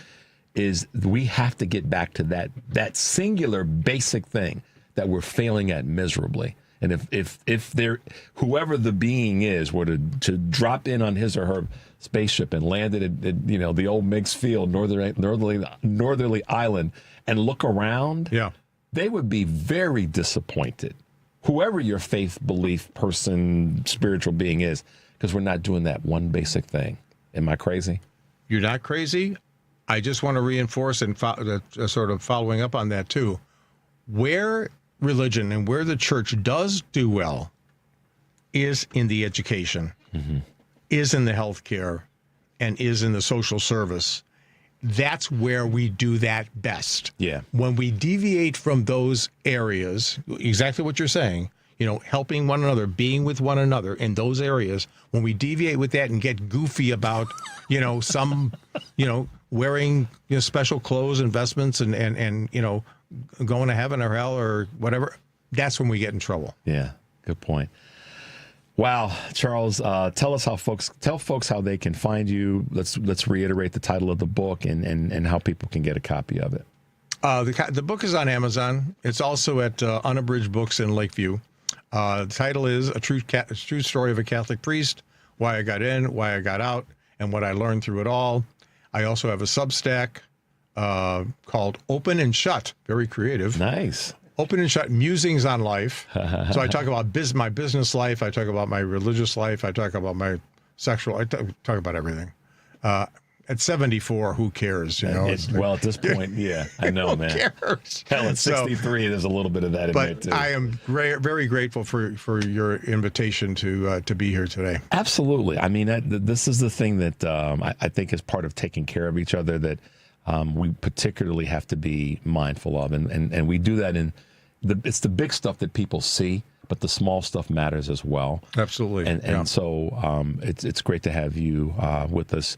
is we have to get back to that singular basic thing that we're failing at miserably. And if there, whoever the being is, were to drop in on his or her spaceship and landed at the old Meigs Field, northerly island, and look around, they would be very disappointed, whoever your faith, belief, person, spiritual being is, because we're not doing that one basic thing. Am I crazy? You're not crazy. I just want to reinforce and sort of following up on that too. Where religion and where the church does do well is in the education, is in the healthcare, and is in the social service. That's where we do that best. Yeah. When we deviate from those areas, exactly what you're saying, helping one another, being with one another in those areas, when we deviate with that and get goofy about, wearing special clothes, investments, and going to heaven or hell or whatever, that's when we get in trouble. Yeah, good point. Wow, Charles, tell folks how they can find you. Let's reiterate the title of the book and how people can get a copy of it. The book is on Amazon. It's also at Unabridged Books in Lakeview. The title is A True Story of a Catholic Priest, Why I Got In, Why I Got Out, and What I Learned Through It All. I also have a Substack called Open and Schutt. Very creative. Nice. Open and Schutt, Musings on Life. So I talk about my business life. I talk about my religious life. I talk about my sexual. I talk about everything. At 74, who cares? Well, at this point, yeah, I know, man. Who cares? Hell, at 63, there's a little bit of that in there, too. But I am very grateful for your invitation to be here today. Absolutely. I mean, this is the thing that I think is part of taking care of each other that we particularly have to be mindful of. And we do that it's the big stuff that people see, but the small stuff matters as well. Absolutely. And so it's great to have you with us.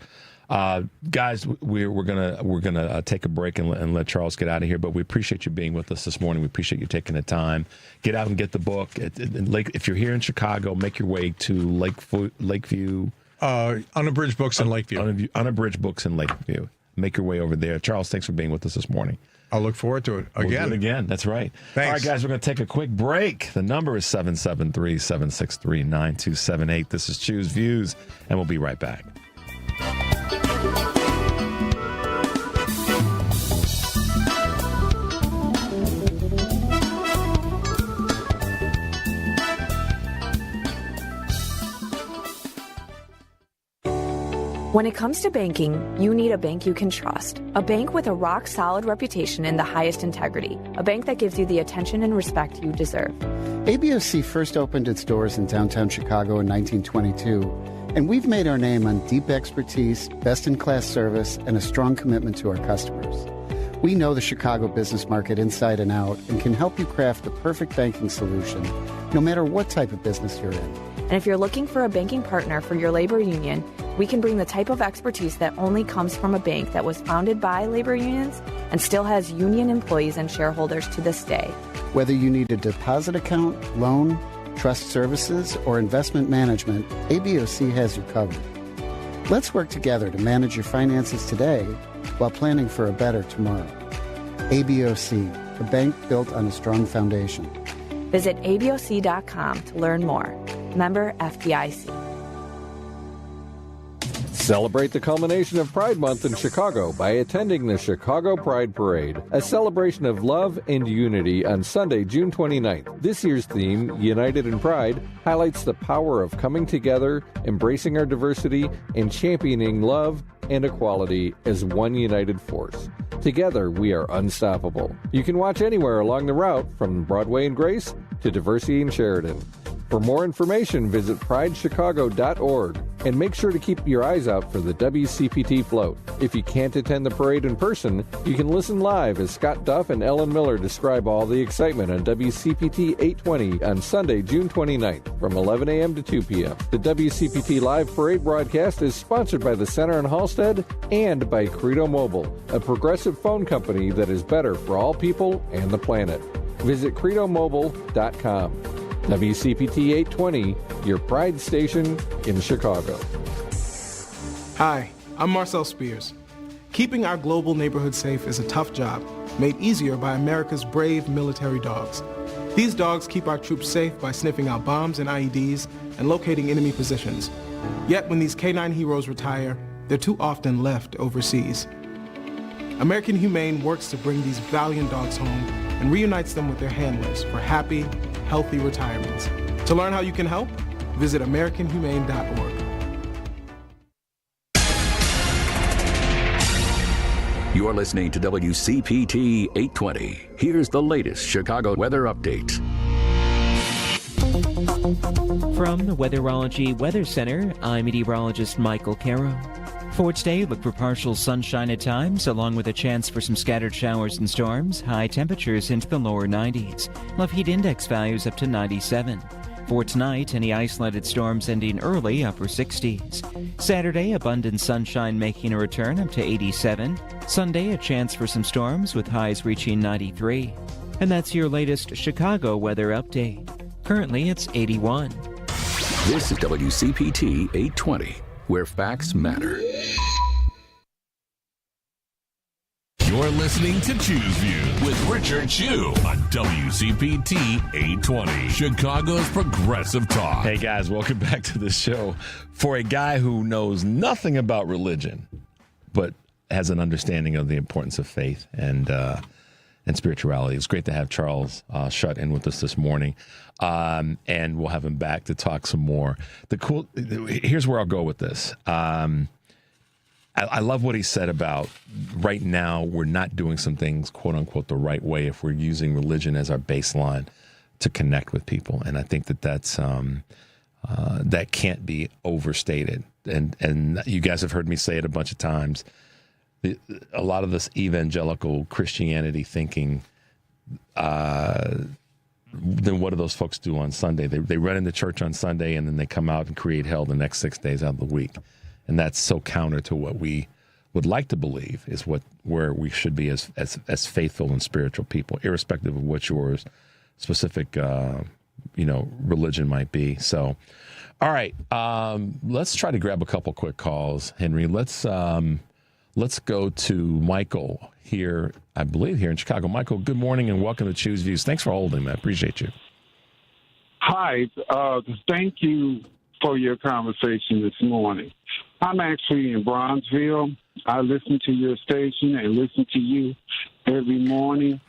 Guys, we're gonna take a break and let Charles get out of here. But we appreciate you being with us this morning. We appreciate you taking the time. Get out and get the book. If you're here in Chicago, make your way to Lakeview. Unabridged Books in Lakeview. Unabridged Books in Lakeview. make your way over there. Charles, thanks for being with us this morning. I'll look forward to it again. We'll do it again. That's right. Thanks. All right, guys, we're going to take a quick break. The number is 773-763-9278. This is Choose Views, and we'll be right back. When it comes to banking, you need a bank you can trust. A bank with a rock-solid reputation and the highest integrity. A bank that gives you the attention and respect you deserve. ABOC first opened its doors in downtown Chicago in 1922, and we've made our name on deep expertise, best-in-class service, and a strong commitment to our customers. We know the Chicago business market inside and out and can help you craft the perfect banking solution, no matter what type of business you're in. And if you're looking for a banking partner for your labor union, we can bring the type of expertise that only comes from a bank that was founded by labor unions and still has union employees and shareholders to this day. Whether you need a deposit account, loan, trust services, or investment management, ABOC has you covered. Let's work together to manage your finances today while planning for a better tomorrow. ABOC, a bank built on a strong foundation. Visit aboc.com to learn more. Member FDIC. Celebrate the culmination of Pride Month in Chicago by attending the Chicago Pride Parade, a celebration of love and unity on Sunday, June 29th. This year's theme, United in Pride, highlights the power of coming together, embracing our diversity, and championing love and equality as one united force. Together, we are unstoppable. You can watch anywhere along the route, from Broadway and Grace to Diversity and Sheridan. For more information, visit pridechicago.org and make sure to keep your eyes out for the WCPT float. If you can't attend the parade in person, you can listen live as Scott Duff and Ellen Miller describe all the excitement on WCPT 820 on Sunday, June 29th from 11 a.m. to 2 p.m. The WCPT live parade broadcast is sponsored by the Center in Halstead and by Credo Mobile, a progressive phone company that is better for all people and the planet. Visit credomobile.com. WCPT 820, your Pride station in Chicago. Hi, I'm Marcel Spears. Keeping our global neighborhood safe is a tough job, made easier by America's brave military dogs. These dogs keep our troops safe by sniffing out bombs and IEDs and locating enemy positions. Yet when these canine heroes retire, they're too often left overseas. American Humane works to bring these valiant dogs home and reunites them with their handlers for happy, healthy retirements. To learn how you can help, visit AmericanHumane.org. You're listening to WCPT 820. Here's the latest Chicago weather update. From the Weatherology Weather Center, I'm meteorologist Michael Caro. For today, look for partial sunshine at times, along with a chance for some scattered showers and storms. High temperatures into the lower 90s. Love heat index values up to 97. For tonight, any isolated storms ending early, upper 60s. Saturday, abundant sunshine making a return up to 87. Sunday, a chance for some storms with highs reaching 93. And that's your latest Chicago weather update. Currently, it's 81. This is WCPT 820, where facts matter. You're listening to Choose Views with Richard Chew on WCPT 820, Chicago's Progressive Talk. Hey guys, welcome back to the show. For a guy who knows nothing about religion, but has an understanding of the importance of faith and spirituality, it's great to have Charles Schutt in with us this morning, and we'll have him back to talk some more. Here's where I'll go with this. I love what he said about right now we're not doing some things, quote unquote, the right way if we're using religion as our baseline to connect with people. And I think that's that can't be overstated. And you guys have heard me say it a bunch of times. A lot of this evangelical Christianity thinking, then what do those folks do on Sunday? They run into church on Sunday and then they come out and create hell the next 6 days out of the week. And that's so counter to what we would like to believe is where we should be as faithful and spiritual people, irrespective of what your specific religion might be. So, all right, let's try to grab a couple quick calls, Henry. Let's Let's go to Michael here, I believe here in Chicago. Michael, good morning and welcome to Choose Views. Thanks for holding, man. Appreciate you. Hi. Thank you for your conversation this morning. I'm actually in Bronzeville. I listen to your station and listen to you every morning.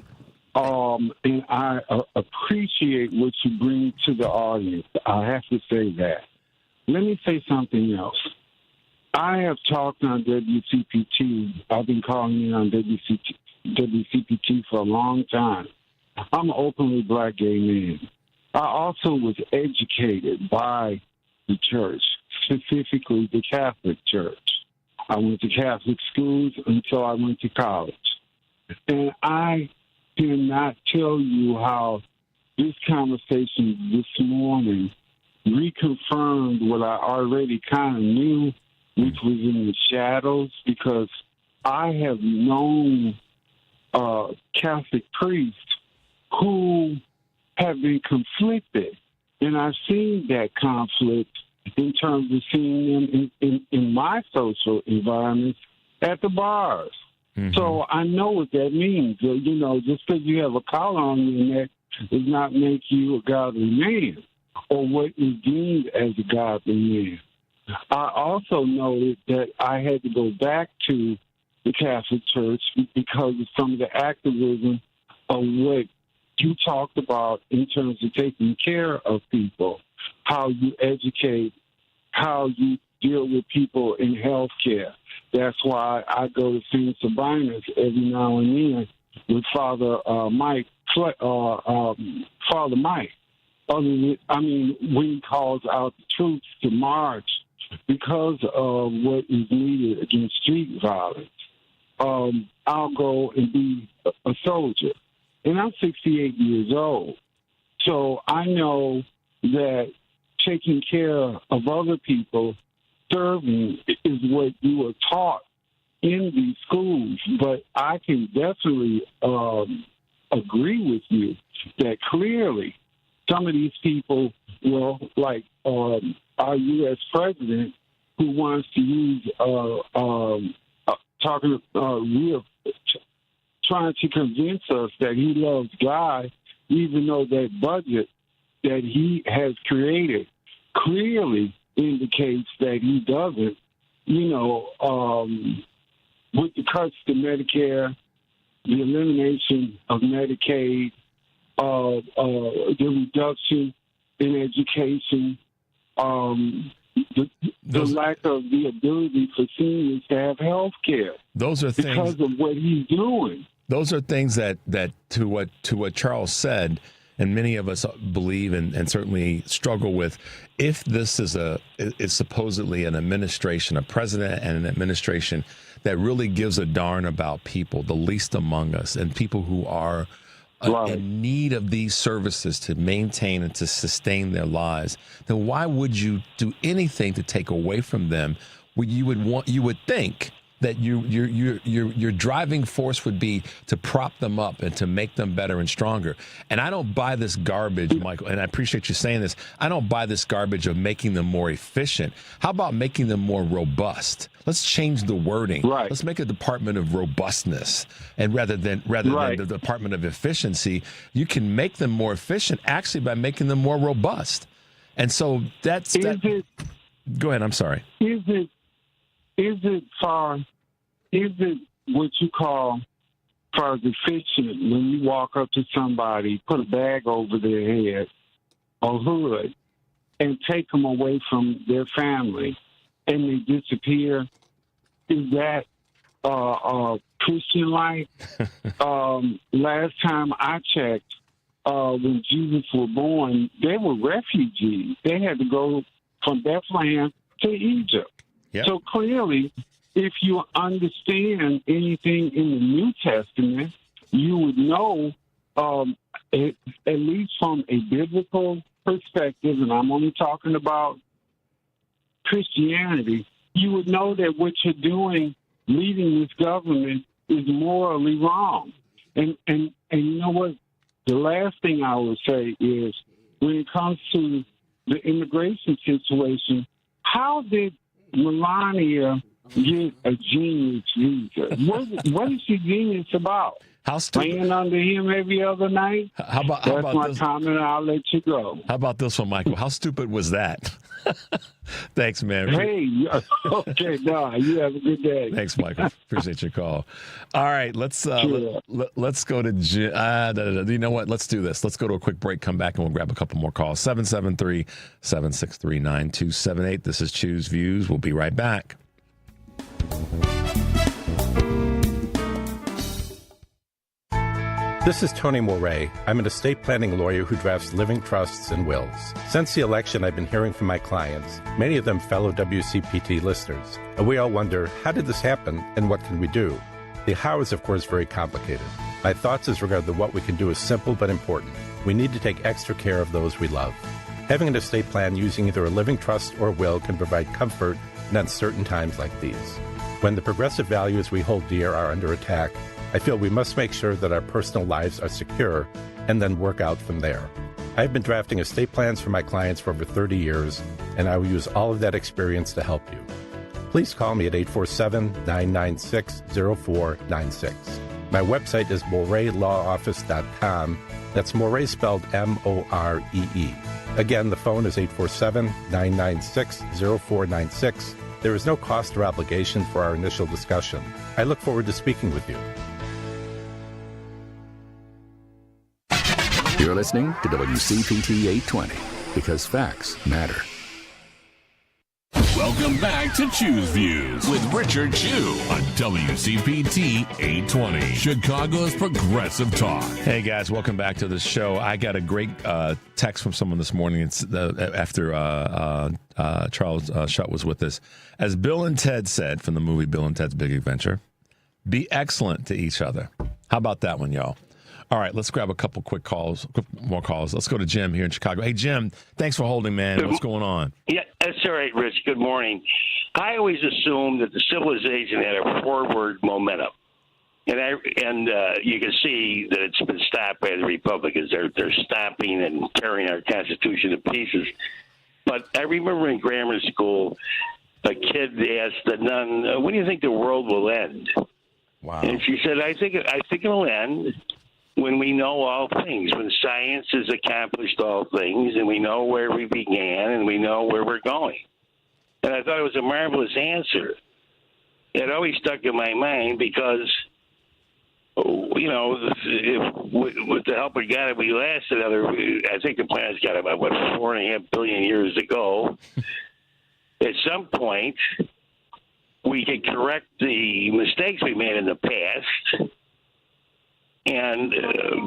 And I appreciate what you bring to the audience. I have to say that. Let me say something else. I have talked on WCPT. I've been calling in on WCPT for a long time. I'm an openly black gay man. I also was educated by the church, specifically the Catholic Church. I went to Catholic schools until I went to college. And I cannot tell you how this conversation this morning reconfirmed what I already kind of knew, which was in the shadows, because I have known Catholic priests who have been conflicted, and I've seen that conflict in terms of seeing them in my social environments at the bars. Mm-hmm. So I know what that means. You know, just because you have a collar on your neck does not make you a godly man or what is deemed as a godly man. I also noted that I had to go back to the Catholic Church because of some of the activism of what you talked about in terms of taking care of people, how you educate, how you deal with people in health care. That's why I go to St. Sabina's every now and then with Father Mike. Father Mike. When he calls out the troops to march because of what is needed against street violence, I'll go and be a soldier. And I'm 68 years old. So I know that taking care of other people, serving, is what you were taught in these schools. But I can definitely agree with you that clearly some of these people, like our U.S. president, who wants to use trying to convince us that he loves God, even though that budget that he has created clearly indicates that he doesn't. With the cuts to Medicare, the elimination of Medicaid, the reduction in education, the lack of the ability for seniors to have health care. Those are things because of what he's doing. Those are things that to what Charles said, and many of us believe and certainly struggle with. If this is supposedly an administration, a president and an administration that really gives a darn about people, the least among us, and people who are in need of these services to maintain and to sustain their lives, then why would you do anything to take away from them? You would think that your driving force would be to prop them up and to make them better and stronger. And I don't buy this garbage, Michael, and I appreciate you saying this. I don't buy this garbage of making them more efficient. How about making them more robust? Let's change the wording. Right. Let's make a department of robustness, and rather than the department of efficiency, you can make them more efficient actually by making them more robust. And so go ahead. I'm sorry. Is it what you call far as efficient when you walk up to somebody, put a bag over their head or hood, and take them away from their family, and they disappear? Is that Christian life? Last time I checked, when Jesus was born, they were refugees. They had to go from Bethlehem to Egypt. Yep. So clearly, if you understand anything in the New Testament, you would know, at least from a biblical perspective, and I'm only talking about Christianity, you would know that what you're doing, leading this government, is morally wrong. And you know what? The last thing I would say is, when it comes to the immigration situation, how did Melania a genius visa. What is the genius about? How stupid? Playing under him every other night? How about my this? comment. I'll let you go. How about this one, Michael? How stupid was that? Thanks, man. Hey, okay, no, you have a good day. Thanks, Michael. Appreciate your call. All right, let's let's go to you know what? Let's do this. Let's go to a quick break. Come back and we'll grab a couple more calls. 773-763-9278. This is Choose Views. We'll be right back. This is Tony Moret. I'm an estate planning lawyer who drafts living trusts and wills. Since the election, I've been hearing from my clients, many of them fellow WCPT listeners. And we all wonder, how did this happen and what can we do? The how is, of course, very complicated. My thoughts as regard to what we can do is simple but important. We need to take extra care of those we love. Having an estate plan using either a living trust or will can provide comfort in uncertain times like these. When the progressive values we hold dear are under attack, I feel we must make sure that our personal lives are secure and then work out from there. I've been drafting estate plans for my clients for over 30 years, and I will use all of that experience to help you. Please call me at 847-996-0496. My website is moreylawoffice.com. That's More spelled M-O-R-E-E. Again, the phone is 847-996-0496. There is no cost or obligation for our initial discussion. I look forward to speaking with you. You're listening to WCPT 820 because facts matter. Welcome back to Choose Views with Richard Chew on WCPT 820, Chicago's progressive talk. Hey guys, welcome back to the show. I got a great text from someone this morning. It's after Charles Schutt was with us. As Bill and Ted said from the movie Bill and Ted's Big Adventure, be excellent to each other. How about that one, y'all? All right, let's grab a couple more calls. Let's go to Jim here in Chicago. Hey, Jim, thanks for holding, man. What's going on? Yeah, that's all right, Rich. Good morning. I always assumed that the civilization had a forward momentum. And you can see that it's been stopped by the Republicans. They're stopping and tearing our Constitution to pieces. But I remember in grammar school, a kid asked the nun, when do you think the world will end? Wow. And she said, I think it'll end when we know all things, when science has accomplished all things, and we know where we began and we know where we're going. And I thought it was a marvelous answer. It always stuck in my mind because, you know, with the help of God, if we last another, I think the planet's got about, 4.5 billion years to go. At some point, we could correct the mistakes we made in the past and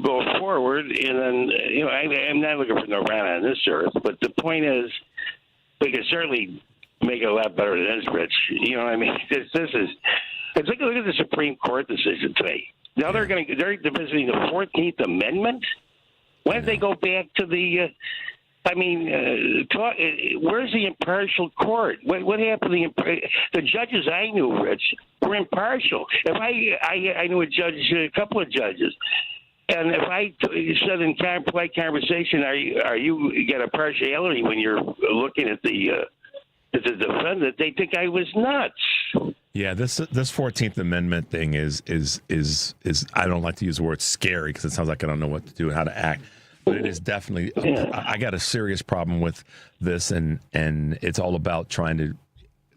go forward. And then, you know, I'm not looking for nirvana on this earth, but the point is we can certainly make it a lot better than this, Rich. You know what I mean? This is, look at the Supreme Court decision today. Now they're visiting the 14th Amendment. Why did they go back to the, where's the impartial court? What happened to the judges I knew, Rich, were impartial. If I knew a couple of judges, and if I said in polite conversation, are you got a partiality when you're looking at the defendant, they think I was nuts. Yeah, this 14th Amendment thing is I don't like to use the word scary because it sounds like I don't know what to do and how to act. But it is definitely, I got a serious problem with this, and it's all about trying to,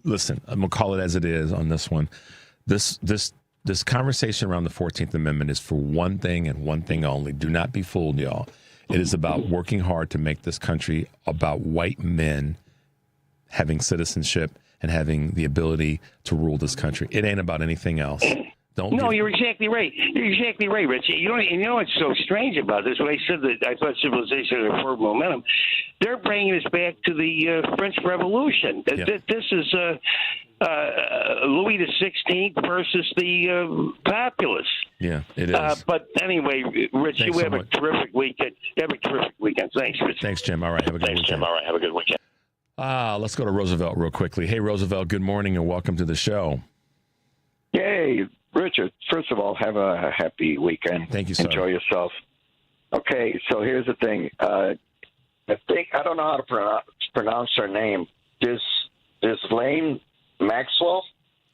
listen, I'm going to call it as it is on this one. This conversation around the 14th Amendment is for one thing and one thing only. Do not be fooled, y'all. It is about working hard to make this country about white men having citizenship and having the ability to rule this country. It ain't about anything else. You're exactly right. You're exactly right, Rich. You know what's so strange about this? When I said that I thought civilization had a forward momentum, they're bringing us back to the French Revolution. Yeah. This is Louis XVI versus the populace. Yeah, it is. But anyway, Rich, you have a terrific weekend. Thanks, Rich. Thanks, Jim. All right, have a good weekend. Jim. All right, have a good weekend. Let's go to Roosevelt real quickly. Hey, Roosevelt, good morning and welcome to the show. Hey, Richard, first of all, have a happy weekend. Thank you, sir. Enjoy yourself. Okay, so here's the thing. I don't know how to pronounce her name. This Lane Maxwell.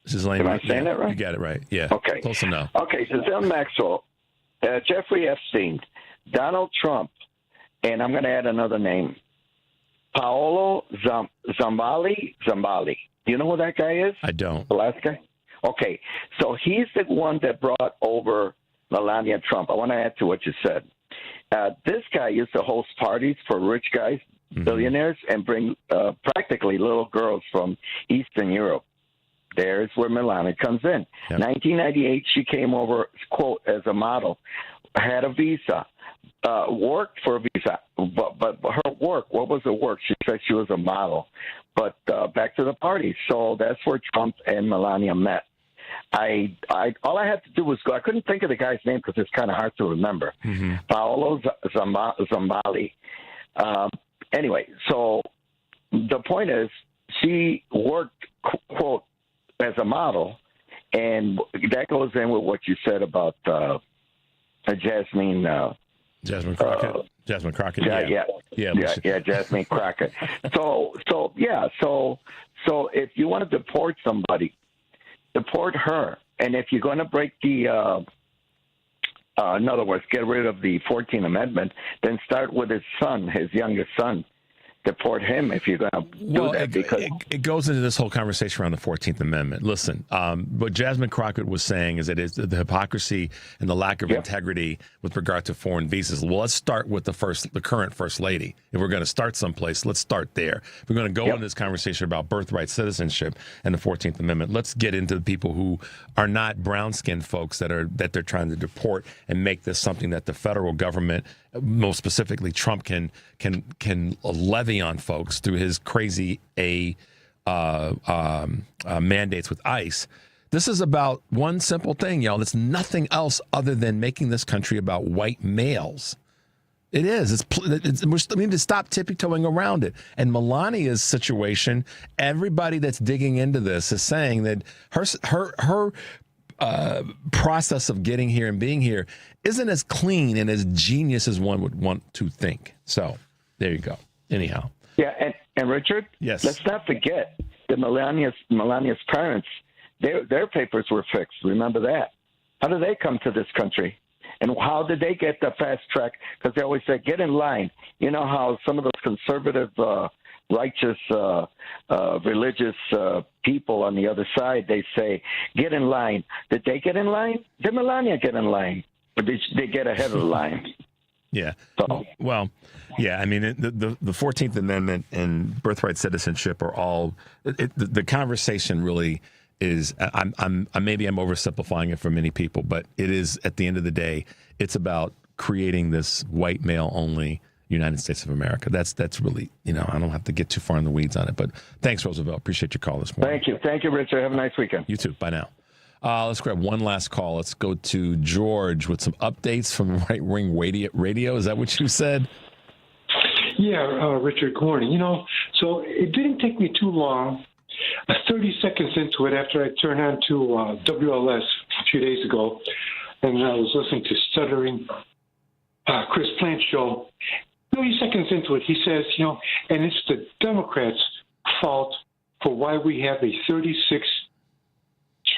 Am I saying that right? You got it right. Yeah. Okay. Close enough. Okay, so Zell Maxwell, Jeffrey Epstein, Donald Trump, and I'm going to add another name, Paolo Zambali. Do you know who that guy is? I don't. The last guy? Okay, so he's the one that brought over Melania Trump. I want to add to what you said. This guy used to host parties for rich guys, billionaires, and bring practically little girls from Eastern Europe. There's where Melania comes in. Yep. 1998, she came over, quote, as a model, had a visa, worked for a visa, but her work, what was her work? She said she was a model. But back to the party. So that's where Trump and Melania met. All I had to do was go. I couldn't think of the guy's name because it's kind of hard to remember. Paolo Zambali. Anyway, so the point is, she worked, quote, as a model, and that goes in with what you said about Jasmine Crockett. Jasmine Crockett. Yeah, Jasmine Crockett. So if you want to deport somebody, deport her. And if you're going to break the, in other words, get rid of the 14th Amendment, then start with his son, his youngest son. Deport him if you're going to do that. Because it goes into this whole conversation around the 14th Amendment. Listen, what Jasmine Crockett was saying is that it's the hypocrisy and the lack of integrity with regard to foreign visas. Well, let's start with the current First Lady. If we're going to start someplace, let's start there. If we're going to go into this conversation about birthright citizenship and the 14th Amendment, let's get into the people who are not brown-skinned folks that they're trying to deport and make this something that the federal government, most specifically Trump, can levy on folks through his crazy mandates with ICE. This is about one simple thing, y'all. It's nothing else other than making this country about white males. It is. We need to stop tiptoeing around it. And Melania's situation, everybody that's digging into this is saying that her process of getting here and being here isn't as clean and as genius as one would want to think. So there you go. Anyhow. Yeah, and Richard, yes. Let's not forget that Melania's parents, their papers were fixed. Remember that? How did they come to this country? And how did they get the fast track? Because they always say, get in line. You know how some of those conservative, righteous, religious people on the other side, they say, get in line. Did they get in line? Did Melania get in line? Or did they get ahead of the line? Yeah. Well, yeah. I mean, the 14th Amendment and birthright citizenship are all the conversation really is. Maybe I'm oversimplifying it for many people, but it is at the end of the day, it's about creating this white male only United States of America. That's really, I don't have to get too far in the weeds on it. But thanks, Roosevelt. Appreciate your call this morning. Thank you, Richard. Have a nice weekend. You too. Bye now. Let's grab one last call. Let's go to George with some updates from Right Wing Radio. Is that what you said? Yeah, Richard, good morning. So it didn't take me too long, 30 seconds into it after I turned on to WLS a few days ago, and I was listening to Stuttering Chris Plant's show. 30 seconds into it, he says, and it's the Democrats' fault for why we have a $36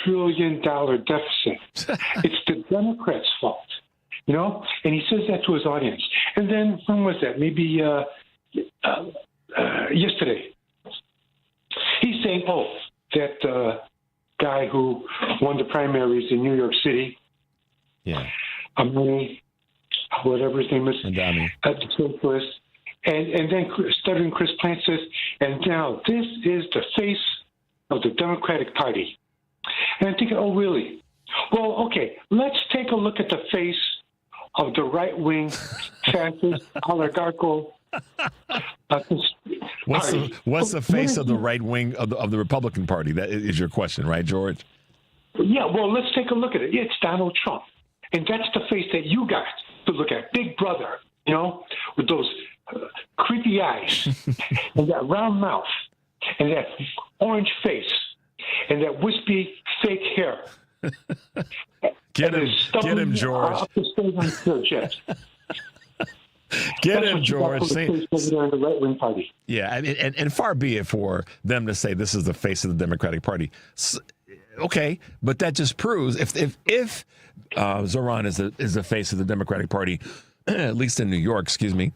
trillion deficit. It's the Democrats' fault, and he says that to his audience. And then, when was that? Maybe yesterday. He's saying, that guy who won the primaries in New York City, Amani, whatever his name is, at the socialist, and then Stuttering Chris Plant says, and now this is the face of the Democratic Party. And I'm thinking, oh, really? Well, okay, let's take a look at the face of the right-wing, fascist, oligarchical. What's the face of the right wing of the Republican Party? That is your question, right, George? Yeah, well, let's take a look at it. It's Donald Trump. And that's the face that you got to look at. Big brother, with those creepy eyes and that round mouth and that orange face and that wispy fake hair. Get him, George. Get him, George. The right-wing party. Yeah, and far be it for them to say this is the face of the Democratic Party. Okay, but that just proves if Zoran is the face of the Democratic Party, at least in New York, excuse me.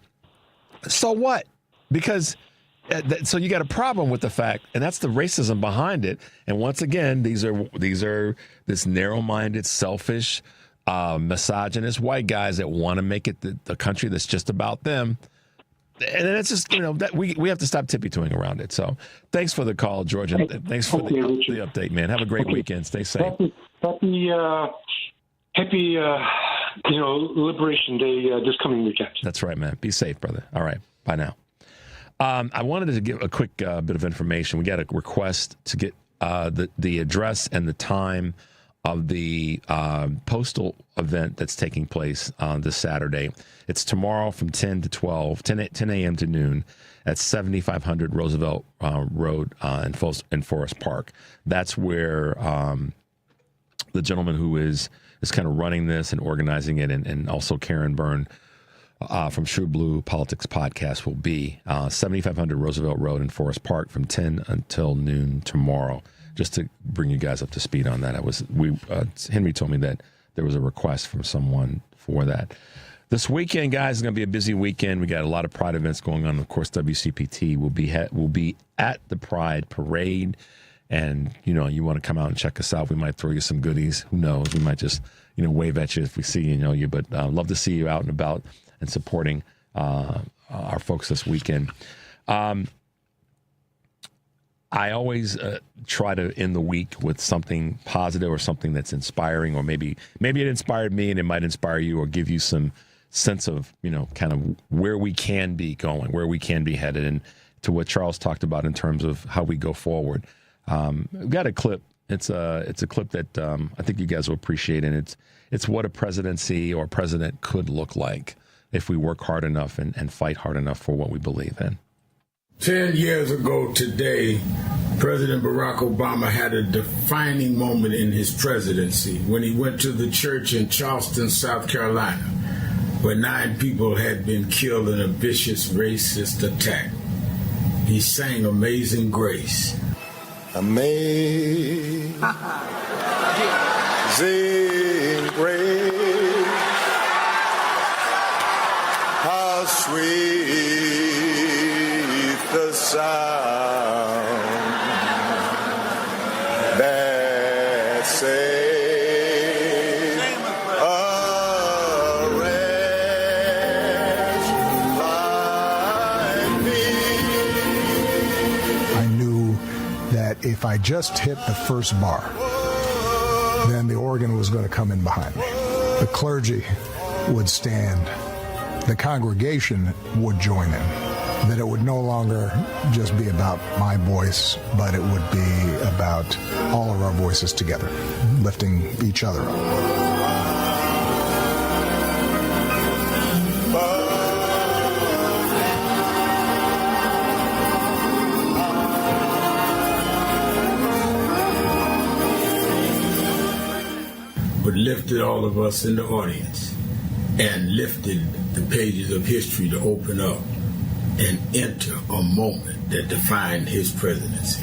So what? Because so you got a problem with the fact, and that's the racism behind it. And once again, these are this narrow-minded, selfish, misogynist white guys that want to make it the country that's just about them. And then it's just, that we have to stop tippy-toeing around it. So thanks for the call, George, and thanks for the update, man. Have a great weekend. Stay safe. Happy Liberation Day this coming weekend. That's right, man. Be safe, brother. All right. Bye now. I wanted to give a quick bit of information. We got a request to get the address and the time of the postal event that's taking place this Saturday. It's tomorrow from 10 a.m. to noon at 7500 Roosevelt Road in Forest Park. That's where the gentleman who is kind of running this and organizing it, and also Karen Byrne from TruBlu Politics podcast will be 7500 Roosevelt Road in Forest Park from 10 until noon tomorrow. Just to bring you guys up to speed on that, Henry told me that there was a request from someone for that. This weekend, guys, is going to be a busy weekend. We got a lot of Pride events going on. Of course, WCPT will be at the Pride Parade, and you want to come out and check us out. We might throw you some goodies. Who knows? We might just wave at you if we see you and know you. But love to see you out and about and supporting our folks this weekend. I always try to end the week with something positive or something that's inspiring, or maybe it inspired me and it might inspire you or give you some sense of, kind of where we can be going, where we can be headed, and to what Charles talked about in terms of how we go forward. We've got a clip. It's a clip that I think you guys will appreciate, and it's what a presidency or president could look like if we work hard enough and fight hard enough for what we believe in. 10 years ago today, President Barack Obama had a defining moment in his presidency when he went to the church in Charleston, South Carolina, where 9 people had been killed in a vicious racist attack. He sang Amazing Grace. Amazing Grace, how sweet the sound that saved a wretch like me. I knew that if I just hit the first bar, then the organ was going to come in behind me. The clergy would stand. The congregation would join in. That it would no longer just be about my voice, but it would be about all of our voices together, lifting each other up. But lifted all of us in the audience and lifted the pages of history to open up and enter a moment that defined his presidency.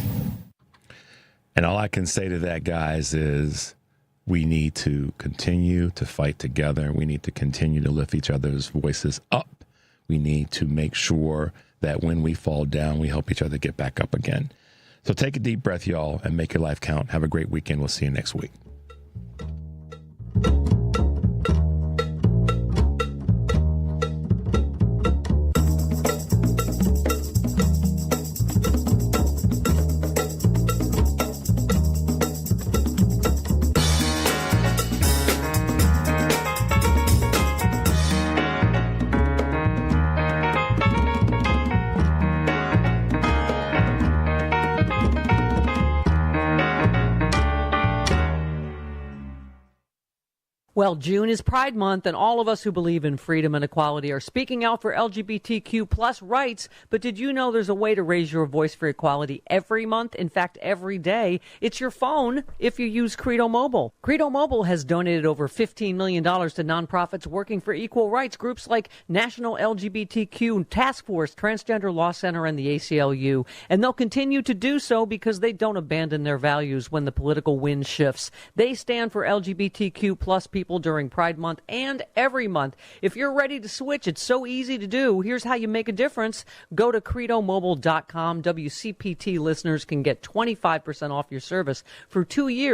And all I can say to that, guys, is we need to continue to fight together. We need to continue to lift each other's voices up. We need to make sure that when we fall down, we help each other get back up again. So take a deep breath, y'all, and make your life count. Have a great weekend. We'll see you next week. Well, June is Pride Month, and all of us who believe in freedom and equality are speaking out for LGBTQ plus rights. But did you know there's a way to raise your voice for equality every month? In fact, every day. It's your phone if you use Credo Mobile. Credo Mobile has donated over $15 million to nonprofits working for equal rights, groups like National LGBTQ Task Force, Transgender Law Center, and the ACLU. And they'll continue to do so because they don't abandon their values when the political wind shifts. They stand for LGBTQ plus people during Pride Month and every month. If you're ready to switch, it's so easy to do. Here's how you make a difference. Go to credomobile.com. WCPT listeners can get 25% off your service for 2 years.